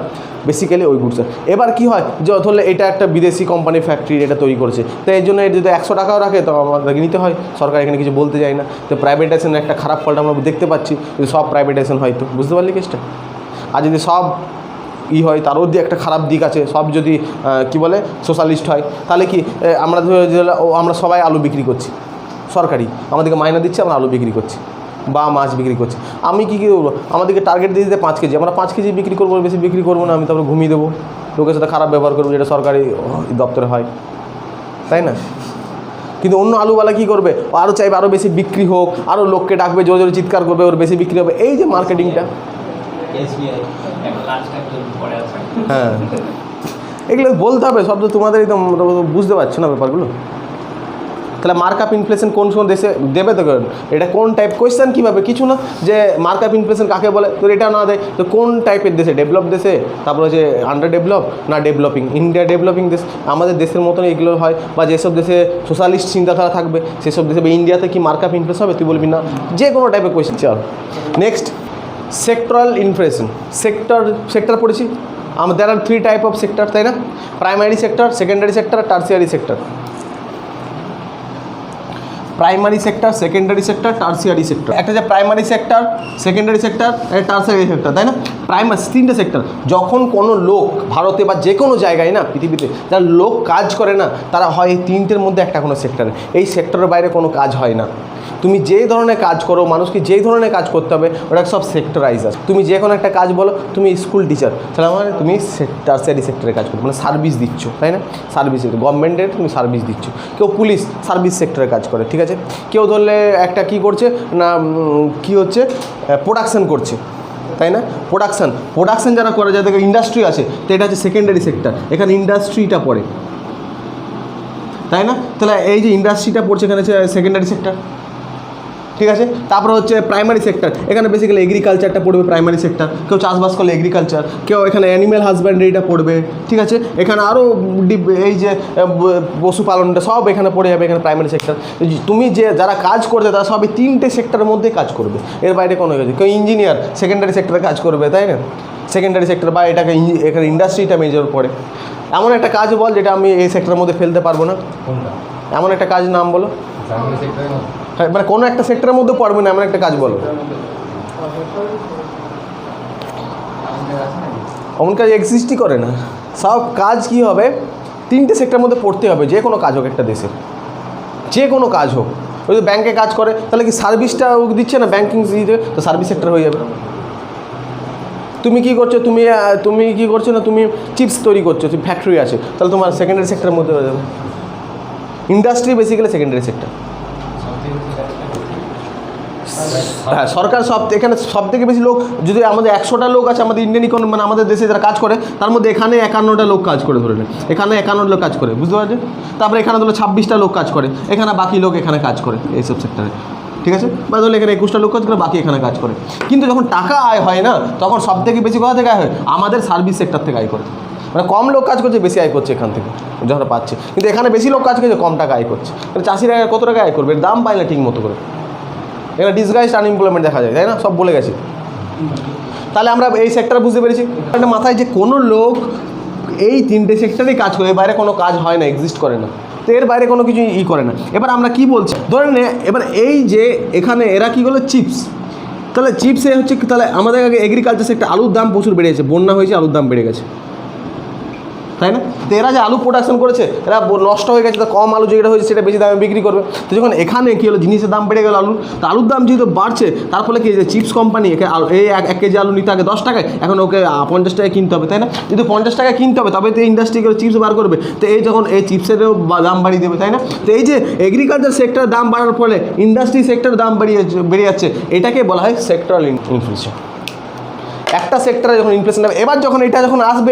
বেসিক্যালি ওই গুডসের। এবার কী হয়, যে ধরলে এটা একটা বিদেশি কোম্পানি ফ্যাক্টরি এটা তৈরি করেছে, তো এই জন্য এটা যদি 100 টাকাও রাখে তো আমাদেরকে নিতে হয়, সরকার এখানে কিছু বলতে যায় না। তো প্রাইভেটাইজেশনের একটা খারাপ ফলটা আমরা দেখতে পাচ্ছি, যদি সব প্রাইভেটাইজেশন হয়, তো বুঝতে পারলি কেসটা। আর যদি সব হয় তারও দিয়ে একটা খারাপ দিক আছে, সব যদি কি বলে সোশ্যালিস্ট হয়, তাহলে কি আমরা সবাই আলু বিক্রি করছি, সরকারি আমাদেরকে মাইনা দিচ্ছে, আমরা আলু বিক্রি করছি বা মাছ বিক্রি করছি, আমি কী করবো, আমাদেরকে টার্গেট দিয়ে দিতে 5 কেজি, আমরা 5 কেজি বিক্রি করবো, বেশি বিক্রি করবো না, আমি তারপরে ঘুমিয়ে দেবো, লোকের সাথে খারাপ ব্যবহার করবো, যেটা সরকারি দপ্তরে হয়, তাই না। কিন্তু অন্য আলুওয়ালা কী করবে, ও আরও চাইবে আরও বেশি বিক্রি হোক, আরও লোককে ডাকবে, জোরে জোরে চিৎকার করবে, ওর বেশি বিক্রি হবে, এই যে মার্কেটিংটা। হ্যাঁ, এগুলো বলতে হবে সব, তো তোমাদেরই তো বুঝতে পারছো না ব্যাপারগুলো। তাহলে মার্ক আপ ইনফ্লেশন কোন দেশে দেবে, তো এটা কোন টাইপ কোয়েশ্চেন কীভাবে, কিছু না, যে মার্ক আপ ইনফ্লেশন কাকে বলে, তো এটা না দেয় তো কোন টাইপের দেশে, ডেভেলপ দেশে, তারপর হচ্ছে আন্ডার ডেভেলপ না ডেভেলপিং, ইন্ডিয়া ডেভেলপিং দেশ, আমাদের দেশের মতন এগুলো হয়, বা যেসব দেশে সোশ্যালিস্ট চিন্তাধারা থাকবে সেসব দেশে, বা ইন্ডিয়াতে কি মার্ক আপ ইনফ্লেশন হবে, তুই বলবি না, যে কোনো টাইপের কোয়েশ্চেন। চল নেক্সট, সেক্টরাল ইনফ্লেশন। সেক্টর পড়েছি আমরা, দেয়ার আর 3 টাইপ অফ সেক্টর, তাই না, primary sector, secondary sector, tertiary sector. Primary sector, secondary sector, tertiary sector. একটা যে প্রাইমারি সেক্টর, সেকেন্ডারি সেক্টর, একটা টার্সিয়ারি সেক্টর, তাই না। প্রাইমারি 3টে সেক্টর। যখন কোনো লোক ভারতে বা যে কোনো জায়গায় না পৃথিবীতে যারা লোক কাজ করে না, তারা হয় এই 3টের মধ্যে একটা কোনো সেক্টরে, এই সেক্টরের বাইরে কোনো কাজ হয় না। তুমি যেই ধরনের কাজ করো, মানুষকে যেই ধরনের কাজ করতে হবে, ওটা সব সেক্টরাইজ আছে। তুমি যে কোনো একটা কাজ বলো, তুমি স্কুল টিচার, তাহলে মানে তুমি টার্সিয়ারি সেক্টরে কাজ করো, মানে সার্ভিস দিচ্ছ, তাই না? সার্ভিস গভর্নমেন্টের তুমি সার্ভিস দিচ্ছ। কেউ পুলিশ সার্ভিস সেক্টরে কাজ করে, ঠিক আছে? কেউ ধরলে একটা কি করছে না, কি হচ্ছে, প্রোডাকশান করছে, তাই না? প্রোডাকশান যারা করে, যাদের ইন্ডাস্ট্রি আছে, তো এটা হচ্ছে সেকেন্ডারি সেক্টর, এখানে ইন্ডাস্ট্রিটা পড়ে, তাই না? তাহলে এই যে ইন্ডাস্ট্রিটা পড়ছে এখানে হচ্ছে সেকেন্ডারি সেক্টর, ঠিক আছে? তারপরে হচ্ছে প্রাইমারি সেক্টর, এখানে বেসিক্যালি এগ্রিকালচারটা পড়বে, প্রাইমারি সেক্টর। কেউ চাষবাস করলে এগ্রিকালচার, কেউ এখানে অ্যানিম্যাল হাজব্যান্ডারিটা পড়বে, ঠিক আছে? এখানে আরও এই যে পশুপালনটা সব এখানে পড়ে যাবে, এখানে প্রাইমারি সেক্টর। তুমি যে যারা কাজ করছে তারা সবই 3টে সেক্টরের মধ্যে কাজ করবে, এর বাইরে কোনো কিছু। কেউ ইঞ্জিনিয়ার সেকেন্ডারি সেক্টরে কাজ করবে, তাই না? সেকেন্ডারি সেক্টর বা এটাকে এখানে ইন্ডাস্ট্রিটা মেজর পড়ে। এমন একটা কাজ বল যেটা আমি এই সেক্টরের মধ্যে ফেলতে পারবো না, এমন একটা কাজ নাম বলো। হ্যাঁ, মানে কোনো একটা সেক্টরের মধ্যে পড়বে না, এমন একটা কাজ বলো। এমন কাজ এক্সিস্টই করে না। সব কাজ কি হবে, 3টে সেক্টরের মধ্যে পড়তে হবে, যে কোনো কাজ হোক একটা দেশে, যে কোনো কাজ হোক। ওই যদি ব্যাংকে কাজ করে, তাহলে কি সার্ভিসটা দিচ্ছে না, ব্যাংকিং দিতে, তো সার্ভিস সেক্টর হয়ে যাবে। তুমি কি করছো, তুমি কি করছো না, তুমি চিপস তৈরি করছো, তুমি ফ্যাক্টরি আছে, তাহলে তোমার সেকেন্ডারি সেক্টরের মধ্যে হয়ে যাবে। Industry basically secondary sector. হ্যাঁ, সরকার এখানে সব থেকে বেশি লোক, যদি আমাদের 100টা লোক আছে আমাদের ইন্ডিয়ান ইকোনমি, মানে আমাদের দেশে যারা কাজ করে, তার মধ্যে এখানে 51টা লোক কাজ করে, ধরে নেন এখানে 51 লোক কাজ করে, বুঝতে পারছেন? তারপরে এখানে ধরো 26টা লোক কাজ করে, এখানে বাকি লোক এখানে কাজ করে এইসব সেক্টরে, ঠিক আছে? বা ধরো এখানে 21টা লোক কাজ করে, বাকি এখানে কাজ করে। কিন্তু যখন টাকা আয় হয় না, তখন সব থেকে বেশি কোথা থেকে আয় হয়? আমাদের সার্ভিস সেক্টর থেকে আয় করে। মানে কম লোক কাজ করছে, বেশি আয় করছে এখান থেকে যখন পাচ্ছে, কিন্তু এখানে বেশি লোক কাজ করছে, কম টাকা আয় করছে। চাষিরা কত টাকা আয় করবে, দাম পায় না ঠিক মতো করে, এখানে ডিসগাইজড আনএমপ্লয়মেন্ট দেখা যায়, তাই না? সব বলে গেছি। তাহলে আমরা এই সেক্টর বুঝতে পেরেছি। একটা মাথায় যে কোনো লোক এই 3টে সেক্টরেই কাজ করে, এর বাইরে কোনো কাজ হয় না, এক্সিস্ট করে না, তো এর বাইরে কোনো কিছু করে না। এবার আমরা কি বলছি, ধরে নে এবার এই যে এখানে এরা কী করলো, চিপস, তাহলে চিপসে হচ্ছে, তাহলে আমাদের আগে এগ্রিকালচার সেক্টর, আলুর দাম প্রচুর বেড়ে গেছে, বন্যা হয়েছে, আলুর দাম বেড়ে গেছে, তাই না? তো এরা যে আলু প্রোডাকশন করেছে, এরা নষ্ট হয়ে গেছে, তো কম আলু যেটা হয়েছে সেটা বেশি দামে বিক্রি করবে। তো যখন এখানে কী হলো, জিনিসের দাম বেড়ে গেল, তো আলুর দাম যেহেতু বাড়ছে, তার ফলে কি যে চিপস কোম্পানি এই 1 কেজি আলু নিতে আগে 10 টাকায়, এখন ওকে 50 টাকায় কিনতে হবে, তাই না? যদি 50 টাকায় কিনতে হবে, তবে তো ইন্ডাস্ট্রি করে চিপস বার করবে, তো এই যখন এই চিপসেরও দাম বাড়িয়ে দেবে, তাই না? তো এই যে এগ্রিকালচার সেক্টরের দাম বাড়ার ফলে ইন্ডাস্ট্রি সেক্টরের দাম বেড়ে যাচ্ছে, এটাকে বলা হয় সেক্টরাল ইনফ্লেশন। একটা সেক্টরে যখন ইনফ্লেশন হবে, এবার যখন এটা যখন আসবে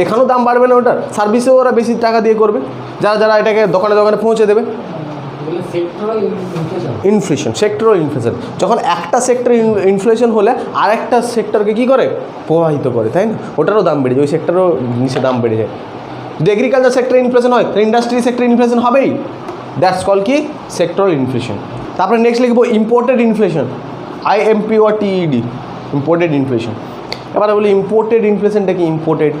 এখানেও দাম বাড়বে না, ওটার সার্ভিসেও ওরা বেশি টাকা দিয়ে করবে, যারা এটাকে দোকানে পৌঁছে দেবে। Inflation, sectoral inflation. যখন একটা সেক্টরে ইনফ্লেশন হলে আরেকটা সেক্টরকে কী করে, প্রভাবিত করে, তাই না? ওটারও দাম বেড়ে যায়, ওই সেক্টরেও নিচে দাম বেড়ে যায়। যদি এগ্রিকালচার সেক্টরে ইনফ্লেশন হয়, তাহলে ইন্ডাস্ট্রি সেক্টরে ইনফ্লেশন হবেই। দ্যাটস কল কি, সেক্টরাল ইনফ্লেশন। তারপরে নেক্সট লিখবো imported inflation, IMPORTED, imported inflation. এবার বলি ইম্পোর্টেড ইনফ্লেশনটা কি, ইম্পোর্টেড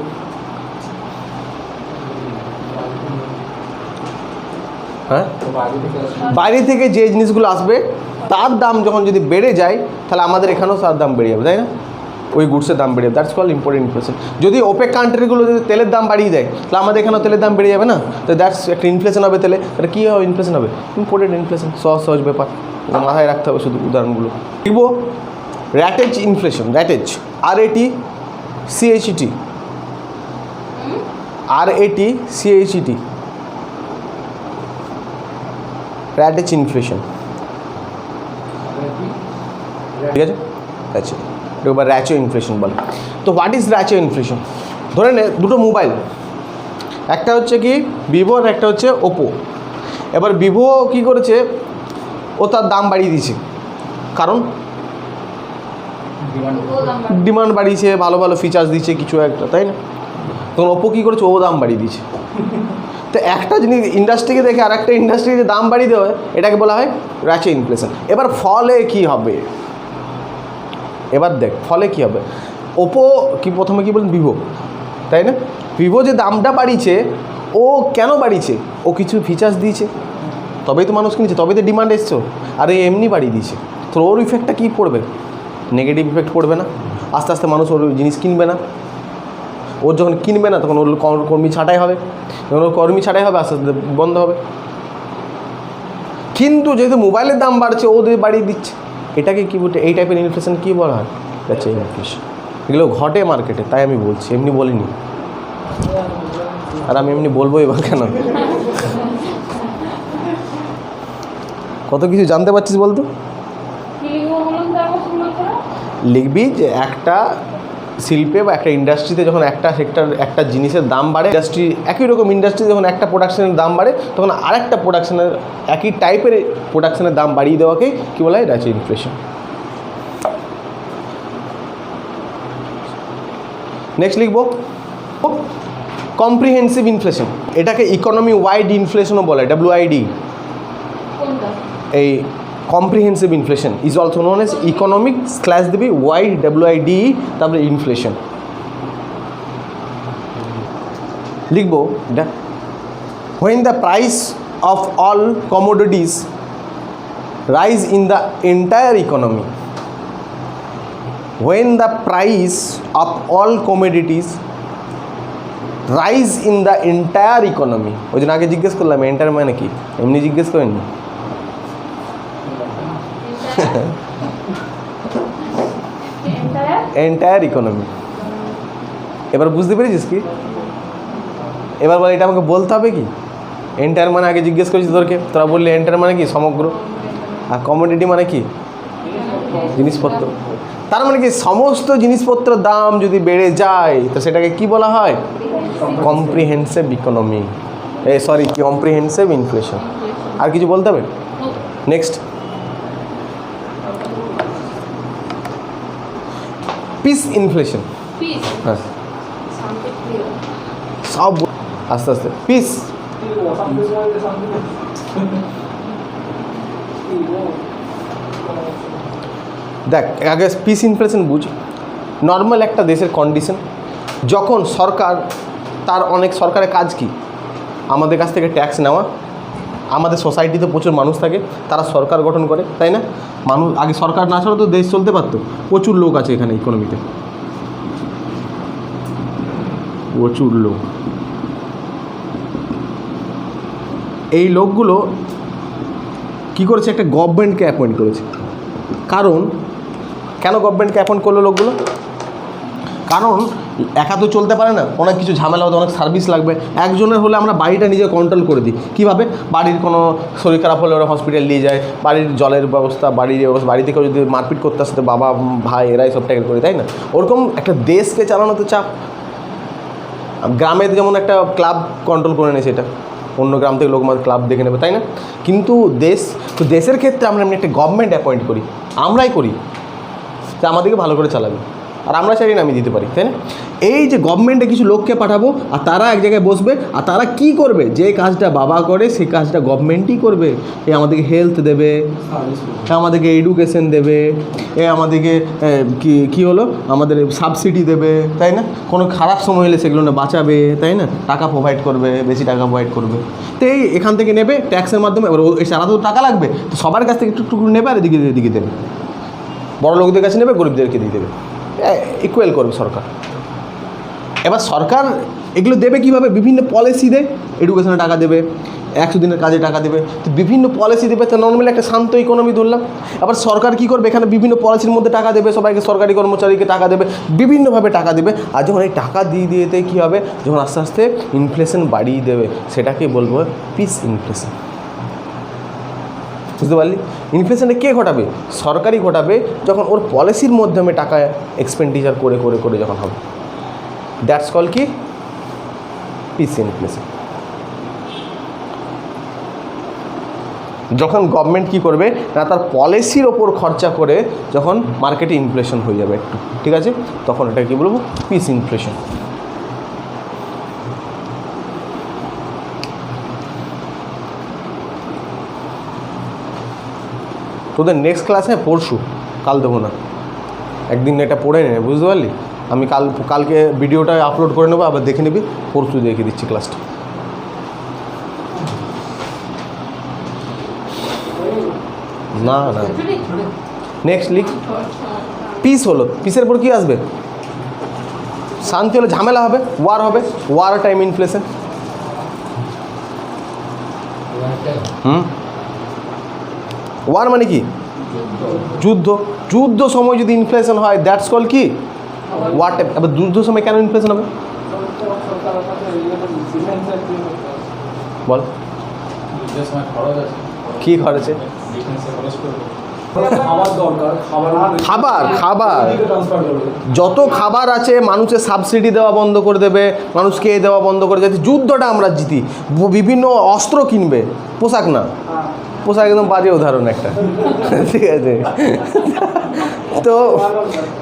হ্যাঁ, বাইরে থেকে যে জিনিসগুলো আসবে তার দাম যখন যদি বেড়ে যায়, তাহলে আমাদের এখানেও তার দাম বেড়ে যাবে, তাই না? ওই গুডসের দাম বেড়ে যাবে, দ্যাটস কল ইম্পোর্টেড ইনফ্লেশন। যদি ওপেক কান্ট্রিগুলো যদি তেলের দাম বাড়িয়ে দেয়, তাহলে আমাদের এখানেও তেলের দাম বেড়ে যাবে না? তো দ্যাটস একটা ইনফ্লেশন হবে তেলে। এটা কী হবে, ইনফ্লেশন হবে, ইম্পোর্টেড ইনফ্লেশন। সহজ ব্যাপার, মাথায় রাখতে হবে শুধু উদাহরণগুলো। লিখবো র্যাটেজ ইনফ্লেশন, র্যাটেজ, RATCHET, RATCHET, র্যাটেজ ইনফ্লেশন, ঠিক আছে? আচ্ছা, এবার র্যাচো ইনফ্লেশন বলে। তো হোয়াট ইজ র্যাচো ইনফ্লেশন? ধরে নে দুটো মোবাইল, একটা হচ্ছে কি ভিভো আর একটা হচ্ছে ওপো। এবার ভিভো কী করেছে, ও তার দাম বাড়িয়ে দিয়েছে, কারণ ডিমান্ড বাড়িয়েছে, ভালো ভালো ফিচার্স দিচ্ছে কিছু একটা, তাই না? তখন ওপো কী করেছে, ও দাম বাড়িয়ে দিয়েছে। তো একটা জিনিস ইন্ডাস্ট্রিকে দেখে আর একটা ইন্ডাস্ট্রিকে দাম বাড়িয়ে দেওয়া হয়, এটাকে বলা হয় র্যাচো ইনফ্লেশন। এবার ফলে কি হবে, এবার দেখ ফলে কী হবে। ওপো কি প্রথমে কী বলেন, ভিভো, তাই না? ভিভো যে দামটা বাড়িয়েছে, ও কেন বাড়িয়েছে, ও কিছু ফিচার্স দিয়েছে, তবেই তো মানুষ কিনেছে, তবেই তো ডিমান্ড এসছে। আর এমনি বাড়িয়ে দিয়েছে, তো ওর ইফেক্টটা কী পড়বে, নেগেটিভ ইফেক্ট পড়বে না? আস্তে আস্তে মানুষ ওর জিনিস কিনবে না। ওর যখন কিনবে না, তখন ওর কর্মী ছাঁটাই হবে, যখন ওর কর্মী ছাঁটাই হবে, আস্তে আস্তে বন্ধ হবে। কিন্তু যেহেতু মোবাইলের দাম বাড়ছে ওদের বাড়িয়ে দিচ্ছে, এটাকে কী বলতে, এই টাইপের ইনফ্লেশন কী বলা হয়? আচ্ছা ইনফ্লেশন। এগুলো ঘটে মার্কেটে, তাই আমি বলছি, এমনি বলিনি। আর আমি এমনি বলবোই বা কেন? কত কিছু জানতে পারছিস বলতো। লিখবি যে একটা শিল্পে বা একটা ইন্ডাস্ট্রিতে যখন একটা সেক্টর, একটা জিনিসের দাম বাড়ে, ইন্ডাস্ট্রি একই রকম ইন্ডাস্ট্রিতে যখন একটা প্রোডাকশনের দাম বাড়ে, তখন আরেকটা প্রোডাকশনের একই টাইপের প্রোডাকশনের দাম বাড়িয়ে দেওয়াকেই কী বলা হয়? এটা হচ্ছে ইনফ্লেশন। নেক্সট লিখবো কম্প্রিহেন্সিভ ইনফ্লেশন। এটাকে ইকোনমি ওয়াইড ইনফ্লেশনও বলে, WID। এই comprehensive inflation is also known as economic slash দিবি ওয়াইড WID, তারপরে ইনফ্লেশন লিখবো। এটা when the price of all commodities rise in the entire economy, when the price of all commodities rise in the entire economy, ওই জন্য আগে জিজ্ঞেস করলাম entire মানে কি, এমনি জিজ্ঞেস করেননি। Entire economy. এবার বুঝতে পেরেছিস কি? এবার বল, এটা আমাকে বলতে হবে কি? এন্টায়ার মানে আগে জিজ্ঞেস করেছি তোরকে, তোরা বললি এন্টায়ার মানে কি সমগ্র, আর কমোডিটি মানে কি জিনিসপত্র। তার মানে কি সমস্ত জিনিসপত্রের দাম যদি বেড়ে যায় তো সেটাকে কি বলা হয়? Comprehensive economy, sorry comprehensive inflation. আর কিছু বলতে হবে? Next piece inflation. হ্যাঁ সব আস্তে আস্তে পিস। দেখ আগে পিস ইনফ্লেশন বুঝ। নর্মাল একটা দেশের কন্ডিশন, যখন সরকার তার অনেক সরকারের কাজ কি? আমাদের কাছ থেকে ট্যাক্স নেওয়া। আমাদের সোসাইটিতে প্রচুর মানুষ থাকে, তারা সরকার গঠন করে, তাই না? মানুষ আগে সরকার না ছাড়া তো দেশ চলতে পারতো। প্রচুর লোক আছে এখানে ইকোনমিতে, প্রচুর লোক। এই লোকগুলো কি করেছে? একটা গভর্নমেন্টকে অ্যাপয়েন্ট করেছে। কারণ কেন গভর্নমেন্টকে অ্যাপয়েন্ট করলো লোকগুলো? কারণ একা তো চলতে পারে না, অনেক কিছু ঝামেলা হতে, অনেক সার্ভিস লাগবে। একজনের হলে আমরা বাড়িটা নিজে কন্ট্রোল করে দিই। কীভাবে? বাড়ির কোনো শরীর খারাপ হলে ওরা হসপিটাল নিয়ে যায়, বাড়ির জলের ব্যবস্থা, বাড়ির ব্যবস্থা, বাড়ি থেকে যদি মারপিট করতে আসতে বাবা ভাই এরাই সব ট্যাকেল করে, তাই না? ওরকম একটা দেশকে চালানোতে চাপ। গ্রামে যেমন একটা ক্লাব কন্ট্রোল করে নেয়, সেটা অন্য গ্রাম থেকে লোক ক্লাব দেখে নেবে, তাই না? কিন্তু দেশের ক্ষেত্রে আমরা এমনি একটা গভর্নমেন্ট অ্যাপয়েন্ট করি, আমরাই করি, যে আমাদেরকে ভালো করে চালাবে। আর আমরা চাই না আমি দিতে পারি, তাই না? এই যে গভর্নমেন্টে কিছু লোককে পাঠাবো, আর তারা এক জায়গায় বসবে, আর তারা কি করবে? যে কাজটা বাবা করে সেই কাজটা গভর্নমেন্টই করবে। এ আমাদেরকে হেলথ দেবে, আমাদেরকে এডুকেশন দেবে, এ আমাদেরকে কি হলো আমাদের সাবসিডি দেবে, তাই না? কোনো খারাপ সময় হলে সেগুলো না বাঁচাবে, তাই না? টাকা প্রোভাইড করবে, বেশি টাকা প্রোভাইড করবে। তো এই এখান থেকে নেবে ট্যাক্সের মাধ্যমে। এবার সারা তো টাকা লাগবে, তো সবার কাছ থেকে একটু একটু নেবে, আর এদিকে দেবে। বড় লোকদের কাছে নেবে, গরিবদেরকে দিয়ে দেবে, ইকুয়াল করবে সরকার। এবার সরকার এগুলো দেবে কীভাবে? বিভিন্ন পলিসি দেয়। এডুকেশনে টাকা দেবে, 100 দিনের কাজে টাকা দেবে, তো বিভিন্ন পলিসি দেবে। তো নর্মালি একটা শান্ত ইকোনমি ধরলাম। আবার সরকার কী করবে? এখানে বিভিন্ন পলিসির মধ্যে টাকা দেবে, সবাইকে সরকারি কর্মচারীকে টাকা দেবে, বিভিন্নভাবে টাকা দেবে। আর যখন এই টাকা দিয়ে কী হবে? যখন আস্তে আস্তে ইনফ্লেশন বাড়িয়ে দেবে, সেটাকে বলবো পিস ইনফ্লেশন। বুঝতে পারলি? ইনফ্লেশনে কে ঘটাবে? সরকারই ঘটাবে, যখন ওর পলিসির মাধ্যমে টাকা এক্সপেন্ডিচার করে যখন হবে। দ্যাটস কল কি? Piece inflation. যখন গভর্নমেন্ট কী করবে না, তার পলিসির ওপর খরচা করে যখন মার্কেটে ইনফ্লেশন হয়ে যাবে একটু, ঠিক আছে, তখন এটা কী বলবো? Piece inflation. তোদের নেক্সট ক্লাসে পরশু, কাল দেবো না, একদিন এটা পড়ে নে, বুঝতে পারলি? আমি কালকে ভিডিওটা আপলোড করে নেবো, আবার দেখে নিবি। পরশু দেখে দিচ্ছি ক্লাসটা। না নেক্সট লিখ। পিস হলো, পিসের পর কী আসবে? শান্তি হলে ঝামেলা হবে, ওয়ার হবে, ওয়ার টাইম ইনফ্লেশন। ওয়ার মানে কি? যুদ্ধ। যুদ্ধ সময় যদি ইনফ্লেশন হয় দ্যাটস কল কি? War time. এবার যুদ্ধ সময় কেন ইনফ্লেশন হবে বল? কি খরচে? খাবার খাবার যত খাবার আছে মানুষের সাবসিডি দেওয়া বন্ধ করে দেবে, মানুষকে দেওয়া বন্ধ করে যাতে যুদ্ধটা আমরা জিতি। বিভিন্ন অস্ত্র কিনবে, পোশাক না, পোশাক একদম বাজে উদাহরণ একটা, ঠিক আছে? তো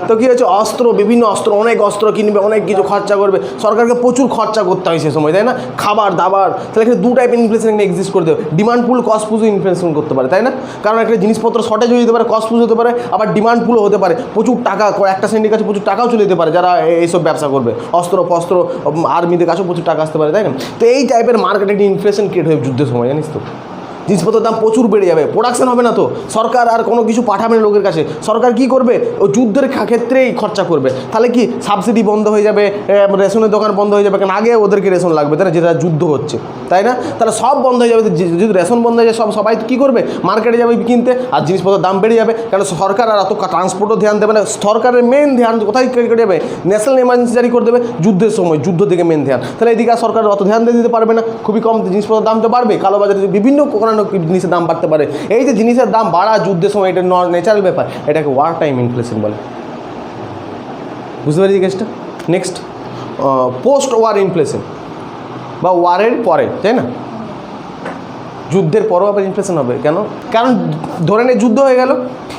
তো কী হচ্ছে, অস্ত্র, বিভিন্ন অস্ত্র, অনেক অস্ত্র কিনবে, অনেক কিছু খরচা করবে, সরকারকে প্রচুর খরচা করতে হয় সে সময়, তাই না? খাবার দাবার, তাহলে এখানে দু টাইপের ইনফ্লেশন এখানে এক্সিস্ট করতে হবে। ডিমান্ড পুল, কস্ট পুলও ইনফ্লেশন করতে পারে, তাই না? কারণ একটা জিনিসপত্র শর্টেজ হয়ে যেতে পারে, কস্ট পুল হতে পারে, আবার ডিমান্ড পুলও হতে পারে। প্রচুর টাকা, একটা শ্রেণীর কাছে প্রচুর টাকাও চলে যেতে পারে যারা এইসব ব্যবসা করবে, অস্ত্র ফস্ত্র, আর্মিদের কাছেও প্রচুর টাকা আসতে পারে, তাই না? তো এই টাইপের মার্কেটে একটা ইনফ্লেশন ক্রিয়েট হয় যুদ্ধের সময়, জানিস তো? জিনিসপত্রের দাম প্রচুর বেড়ে যাবে, প্রোডাকশন হবে না, তো সরকার আর কোনো কিছু পাঠাবে না লোকের কাছে। সরকার কি করবে? ওই যুদ্ধের ক্ষেত্রেই খরচা করবে। তাহলে কি সাবসিডি বন্ধ হয়ে যাবে, রেশনের দোকান বন্ধ হয়ে যাবে, কারণ আগে ওদেরকে রেশন লাগবে, তাই না? যেটা যুদ্ধ হচ্ছে, তাই না? তাহলে সব বন্ধ হয়ে যাবে। যদি রেশন বন্ধ হয়ে যায়, সবাই কী করবে? মার্কেটে যাবে কিনতে, আর জিনিসপত্রের দাম বেড়ে যাবে। কারণ সরকার আর অত ট্রান্সপোর্টও ধ্যান দেবে না। সরকারের মেন ধ্যান কোথায় কেটে যাবে? ন্যাশনাল এমার্জেন্সি জারি করে দেবে যুদ্ধের সময়, যুদ্ধ থেকে মেন ধ্যান। তাহলে এদিকে আর সরকার অত ধ্যান দিতে পারবে না, খুবই কম, জিনিসপত্রের দামটা বাড়বে, কালোবাজারে বিভিন্ন জিনিসের দাম বাড়তে পারে। এই যে জিনিসের দাম বাড়া যুদ্ধের সময়, এটা ন্যাচারাল ব্যাপার, এটাকে ওয়ার টাইম ইনফ্লেশন বলে। বুঝতে পারছি কেসটা? নেক্সট, পোস্ট ওয়ার ইনফ্লেশন বা ওয়ারের পরে, তাই না? যুদ্ধের পরও আবার ইনফ্লেশন হবে কেন? কারণ ধরে নে যুদ্ধ হয়ে গেল,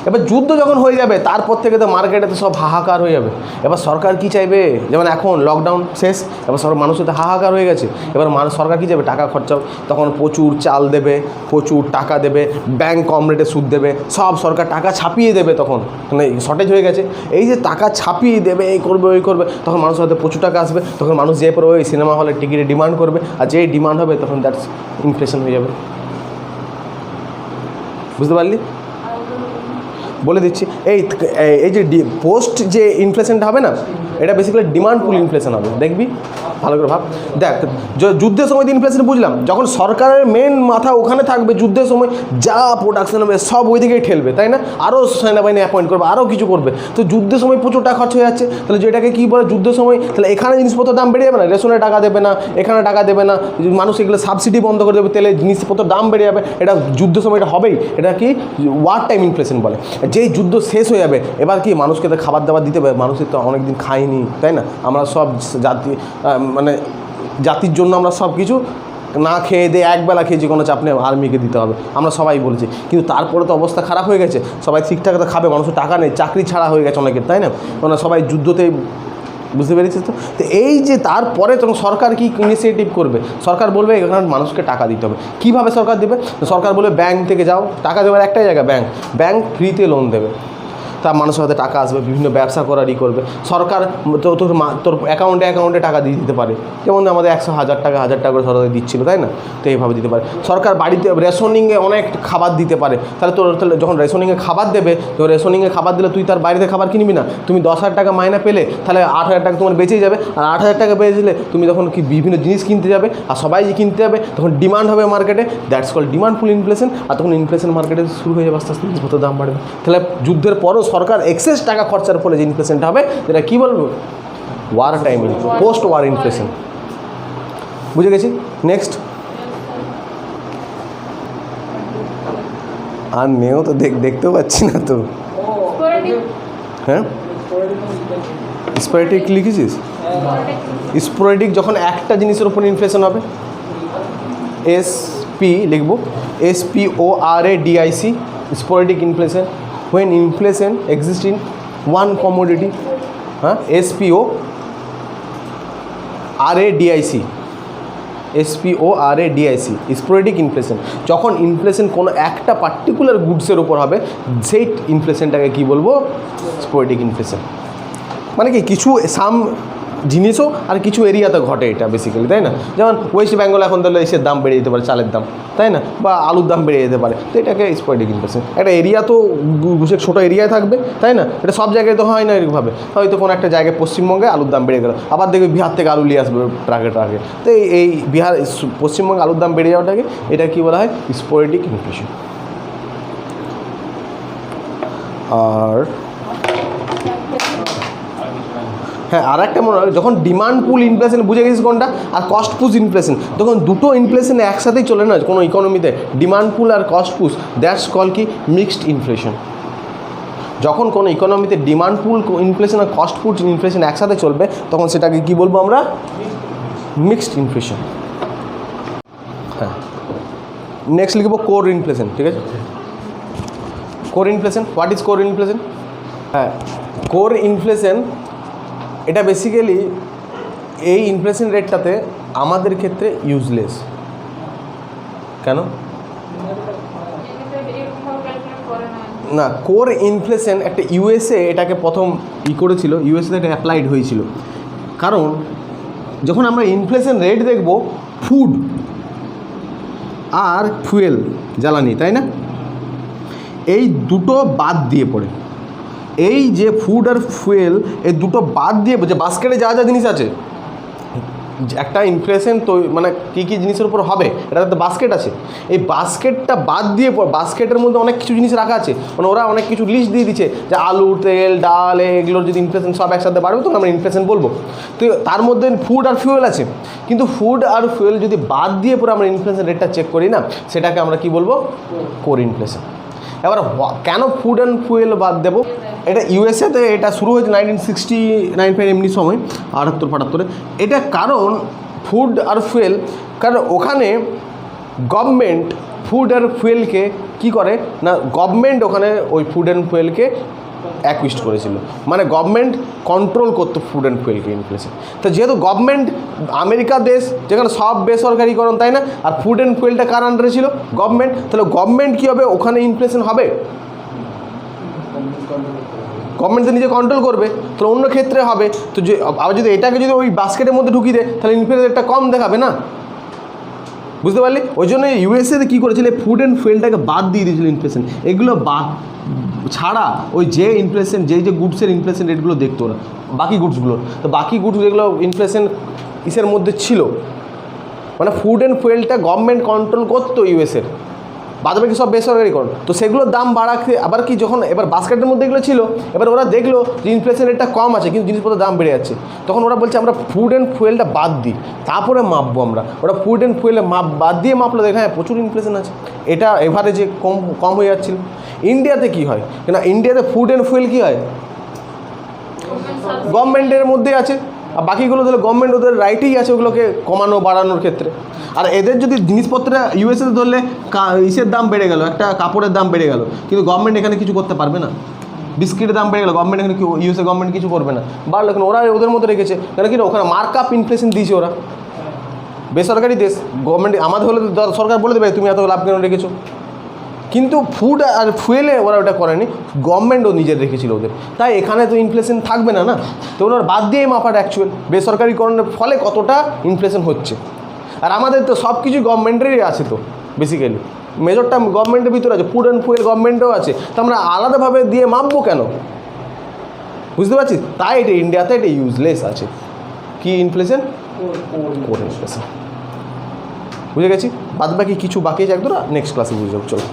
এবার যুদ্ধ যখন হয়ে যাবে তারপর থেকে তো মার্কেটে তো সব হাহাকার হয়ে যাবে। এবার সরকার কী চাইবে? যেমন এখন লকডাউন শেষ, এবার সব মানুষের তো হাহাকার হয়ে গেছে। এবার সরকার কী চাইবে? টাকা খরচাও। তখন প্রচুর চাল দেবে, প্রচুর টাকা দেবে, ব্যাংক কম রেটে সুদ দেবে, সব সরকার টাকা ছাপিয়ে দেবে। তখন মানে শর্টেজ হয়ে গেছে, এই যে টাকা ছাপিয়ে দেবে, এই করবে ওই করবে, তখন মানুষের হাতে প্রচুর টাকা আসবে। তখন মানুষ যেয়ে পরে ওই সিনেমা হলের টিকিটে ডিমান্ড করবে, আর যেই ডিমান্ড হবে তখন দ্যাটস ইনফ্লেশন হয়ে যাবে। বুঝতে পারলি? বলে দিচ্ছি, এই যে পোস্ট যে ইনফ্লেশনটা হবে না, এটা বেসিক্যালি ডিমান্ড পুল ইনফ্লেশন হবে। দেখবি ভালো করে ভাব, দেখ যুদ্ধের সময় ইনফ্লেশন বুঝলাম, যখন সরকারের মেন মাথা ওখানে থাকবে, যুদ্ধের সময় যা প্রোডাকশন হবে সব ওই দিকেই ঠেলবে, তাই না? আরও সেনাবাহিনী অ্যাপয়েন্ট করবে, আরও কিছু করবে। তো যুদ্ধের সময় প্রচুর টাকা খরচ হয়ে যাচ্ছে, তাহলে যেটাকে কী বলে যুদ্ধের সময়, তাহলে এখানে জিনিসপত্রের দাম বেড়ে যাবে না, রেশনের টাকা দেবে না, এখানে টাকা দেবে না, মানুষ এগুলো সাবসিডি বন্ধ করে দেবে, তেলে জিনিসপত্রের দাম বেড়ে যাবে। এটা যুদ্ধের সময় এটা হবেই। এটা কি ওয়ার টাইম ইনফ্লেশন বলে। যেই যুদ্ধ শেষ হয়ে যাবে, এবার কি মানুষকে তো খাবার দাবার দিতে হবে, মানুষের তো অনেকদিন খায়নি, তাই না? আমরা সব মানে জাতির জন্য আমরা সব কিছু না খেয়ে দিয়ে একবেলা খেয়েছি, কোনো চাপ নেই, আর্মিকে দিতে হবে, আমরা সবাই বলেছি। কিন্তু তারপরে তো অবস্থা খারাপ হয়ে গেছে, সবাই ঠিকঠাক তো খাবে, মানুষের টাকা নেই, চাকরি ছাড়া হয়ে গেছে অনেকের, তাই না? মানে সবাই যুদ্ধতেই, বুঝতে পেরেছিস তো? তো এই যে তারপরে তখন সরকার কি ইনিশিয়েটিভ করবে? সরকার বলবে এখানে মানুষকে টাকা দিতে হবে। কীভাবে সরকার দেবে? সরকার বলবে ব্যাংক থেকে যাও, টাকা দেওয়ার একটাই জায়গা ব্যাংক ফ্রিতে লোন দেবে, তার মানুষের হাতে টাকা আসবে, বিভিন্ন ব্যবসা করারই করবে। সরকার তোর অ্যাকাউন্টে টাকা দিয়ে দিতে পারে, যেমন আমাদের 100,000 টাকা করে সরকার দিচ্ছিল, তাই না? তো এইভাবে দিতে পারে। সরকার বাড়িতে রেশনিংয়ে অনেক খাবার দিতে পারে, তাহলে তাহলে যখন রেশনিংয়ে খাবার দেবে, তো রেশনিংয়ে খাবার দিলে তুই তার বাড়িতে খাবার কিনবি না, তুমি 10,000 টাকা মাইনা পেলে, তাহলে 8,000 টাকা তোমার বেঁচেই যাবে। আর 8,000 টাকা বেঁচে দিলে তুমি তখন কি বিভিন্ন জিনিস কিনতে যাবে, আর সবাই যে কিনতে যাবে, তখন ডিমান্ড হবে মার্কেটে, that's call demand pull inflation. আর তখন ইনফ্লেশন মার্কেটে শুরু হয়ে যাবে, আস্তে আস্তে জিনিসপত্রের দাম বাড়বে। তাহলে যুদ্ধের পরও সরকার এক্সেস টাকা খরচার ফলে যে ইনফ্লেশনটা হবে, যেটা কী বলবো? War time, post war inflation. বুঝে গেছি? নেক্সট, আর নেও তো দেখতেও পাচ্ছি না তো। হ্যাঁ, স্পোরেডিক লিখেছিস? স্পোরেডিক যখন একটা জিনিসের উপর ইনফ্লেশন হবে, SP লিখবো, SPORADIC, sporadic inflation. when inflation exists in one commodity, SPORADIC, sporadic inflation. যখন ইনফ্লেশন কোনো একটা পার্টিকুলার গুডসের উপর হবে, সেই ইনফ্লেশনটাকে কী বলবো? Sporadic inflation. মানে কি কিছু জিনিসও আর কিছু এরিয়াতে ঘটে এটা বেসিক্যালি, তাই না? যেমন ওয়েস্ট বেঙ্গল এখন তাহলে এসে দাম বেড়ে যেতে পারে, চালের দাম, তাই না? বা আলুর দাম বেড়ে যেতে পারে, তো এটাকে স্পোরেডিক ইনফ্লেশন। একটা এরিয়া তো ছোটো এরিয়ায় থাকবে, তাই না? এটা সব জায়গায় তো হয় না এরকমভাবে। হয়তো কোনো একটা জায়গায় পশ্চিমবঙ্গে আলুর দাম বেড়ে গেল, আবার দেখবে বিহার থেকে আলু নিয়ে আসবে ট্রাকে। তো এই পশ্চিমবঙ্গে আলুর দাম বেড়ে যাওয়াটাকে এটা কী বলা হয়? Sporadic inflation. আর হ্যাঁ, আর একটা মনে হয়, যখন ডিমান্ড পুল ইনফ্লেশন বুঝে গেছিস কোনটা, আর কস্ট পুশ ইনফ্লেশন, তখন দুটো ইনফ্লেশন একসাথেই চলে না কোনো ইকোনমিতে, ডিমান্ড পুল আর কস্ট পুশ, দ্যাটস কল কি মিক্সড ইনফ্লেশন। যখন কোনো ইকোনমিতে ডিমান্ড পুল ইনফ্লেশন আর কস্ট পুশ ইনফ্লেশন একসাথে চলবে, তখন সেটাকে কি বলবো আমরা, মিক্সড ইনফ্লেশন। হ্যাঁ, নেক্সট লিখবো কোর ইনফ্লেশন। ঠিক আছে, core inflation, what is core inflation? হ্যাঁ, কোর ইনফ্লেশন এটা বেসিক্যালি এই ইনফ্লেশন রেটটাতে আমাদের ক্ষেত্রে ইউজলেস। কেন না? কোর ইনফ্লেশন একটা ইউএসএ এটাকে প্রথম করেছিল, ইউএসএতে এটা অ্যাপ্লাইড হয়েছিল। কারণ যখন আমরা ইনফ্লেশন রেট দেখব ফুড আর ফুয়েল, জ্বালানি, তাই না, এই দুটো বাদ দিয়ে পড়ে, এই যে ফুড আর ফুয়েল এই দুটো বাদ দিয়ে, যে বাস্কেটে যা যা জিনিস আছে, একটা ইনফ্লেশন তো মানে কী কী জিনিসের উপর হবে, এটা তো বাস্কেট আছে, এই বাস্কেটটা বাদ দিয়ে বাস্কেটের মধ্যে অনেক কিছু জিনিস রাখা আছে, মানে ওরা অনেক কিছু লিস্ট দিয়ে দিচ্ছে যে আলু, তেল, ডাল, এগুলোর যদি ইনফ্লেশন সব একসাথে বাড়বে তখন আমরা ইনফ্লেশন বলবো। তো তার মধ্যে ফুড আর ফুয়েল আছে, কিন্তু ফুড আর ফুয়েল যদি বাদ দিয়ে পরে আমরা ইনফ্লেশন রেটটা চেক করি না, সেটাকে আমরা কি বলবো, কোর ইনফ্লেশন। এবার কেন ফুড অ্যান্ড ফুয়েল বাদ দেবো? এটা ইউএসএতে এটা শুরু হয়েছে 1969 এমনি সময়, 78-85। এটা কারণ ফুড আর ফুয়েল, কারণ ওখানে গভর্নমেন্ট ফুড আর ফুয়েলকে কী করে না, গভর্নমেন্ট ওখানে ওই ফুড অ্যান্ড ফুয়েলকে অ্যাকুইস্ট করেছিল, মানে গভর্নমেন্ট কন্ট্রোল করতো ফুড অ্যান্ড ফুয়েলকে ইনফ্লেশন। তো যেহেতু গভর্নমেন্ট, আমেরিকা দেশ যেখানে সব বেসরকারিকরণ, তাই না, আর ফুড অ্যান্ড ফুয়েলটা কার আন্ডারে ছিল, গভর্নমেন্ট, তাহলে গভর্নমেন্ট কী হবে, ওখানে ইনফ্লেশন হবে, গভর্নমেন্ট তো নিজে কন্ট্রোল করবে, তো অন্য ক্ষেত্রে হবে। তো যে আবার যদি এটাকে যদি ওই বাস্কেটের মধ্যে ঢুকিয়ে দেয়, তাহলে ইনফ্লেশন রেটটা কম দেখাবে না, বুঝতে পারলি? ওই জন্য ইউএসএতে কী করেছিল, ফুড অ্যান্ড ফুয়েলটাকে বাদ দিয়ে দিয়েছিল ইনফ্লেশন, এগুলো ছাড়া ওই যে ইনফ্লেশন, যে গুডসের ইনফ্লেশন রেটগুলো দেখতো ওরা, বাকি গুডসগুলো, তো বাকি গুডস যেগুলো ইনফ্লেশন ইসের মধ্যে ছিল, মানে ফুড অ্যান্ড ফুয়েলটা গভর্নমেন্ট কন্ট্রোল করতো ইউএসএর, বাদবাকি সব বেসরকারিকরণ, তো সেগুলোর দাম বাড়াতে, আবার কি যখন এবার বাস্কেটের মধ্যে এগুলো ছিল, এবার ওরা দেখলো যে ইনফ্লেশন রেটটা কম আছে কিন্তু জিনিসপত্রের দাম বেড়ে যাচ্ছে, তখন ওরা বলছে আমরা ফুড অ্যান্ড ফুয়েলটা বাদ দিই, তারপরে মাপবো আমরা। ওরা ফুড অ্যান্ড ফুয়েলে বাদ দিয়ে মাপলো, দেখে হ্যাঁ প্রচুর ইনফ্লেশন আছে, এটা এভারেজে কম হয়ে যাচ্ছিল। ইন্ডিয়াতে কী হয়, কেন ইন্ডিয়াতে ফুড অ্যান্ড ফুয়েল কী হয়, গভর্নমেন্টের মধ্যে আছে, আর বাকিগুলো ধরলে গভর্নমেন্ট ওদের রাইটেই আছে ওগুলোকে কমানো বাড়ানোর ক্ষেত্রে। আর এদের যদি জিনিসপত্রে ইউএসএতে ধরলে ইসের দাম বেড়ে গেল, একটা কাপড়ের দাম বেড়ে গেল, কিন্তু গভর্নমেন্ট এখানে কিছু করতে পারবে না, বিস্কিটের দাম বেড়ে গেল, গভর্নমেন্ট এখানে ইউএসএ গভর্নমেন্ট কিছু করবে না, বাড়লো কেন, ওরা ওদের মধ্যে রেখেছে, কেন কি ওখানে মার্ক আপ ইনফ্লেশন দিয়েছে ওরা, বেসরকারি দেশ, গভর্নমেন্ট আমাদের হলে সরকার বলে দেবে তুমি এত লাভ কেন রেখেছো, কিন্তু ফুড আর ফুয়েলে ওরা ওটা করেনি, গভর্নমেন্টও নিজের রেখেছিল ওদের, তাই এখানে তো ইনফ্লেশন থাকবে না, তো ওনার বাদ দিয়েই মাপাটা অ্যাকচুয়াল বেসরকারিকরণের ফলে কতটা ইনফ্লেশন হচ্ছে। আর আমাদের তো সব কিছু গভর্নমেন্টেরই আছে, তো বেসিক্যালি মেজরটা গভর্নমেন্টের ভিতরে আছে, ফুড অ্যান্ড ফুয়েল গভর্নমেন্টও আছে, তো আমরা আলাদাভাবে দিয়ে মাপবো কেন, বুঝতে পারছিস? তাই এটা ইন্ডিয়াতে এটা ইউজলেস আছে, কি ইনফ্লেশন, কোর ইনফ্লেশন। বুঝে গেছি, বাদ বাকি কিছু বাকি আছে একদম, নেক্সট ক্লাসে বুঝে যাবো, চলো।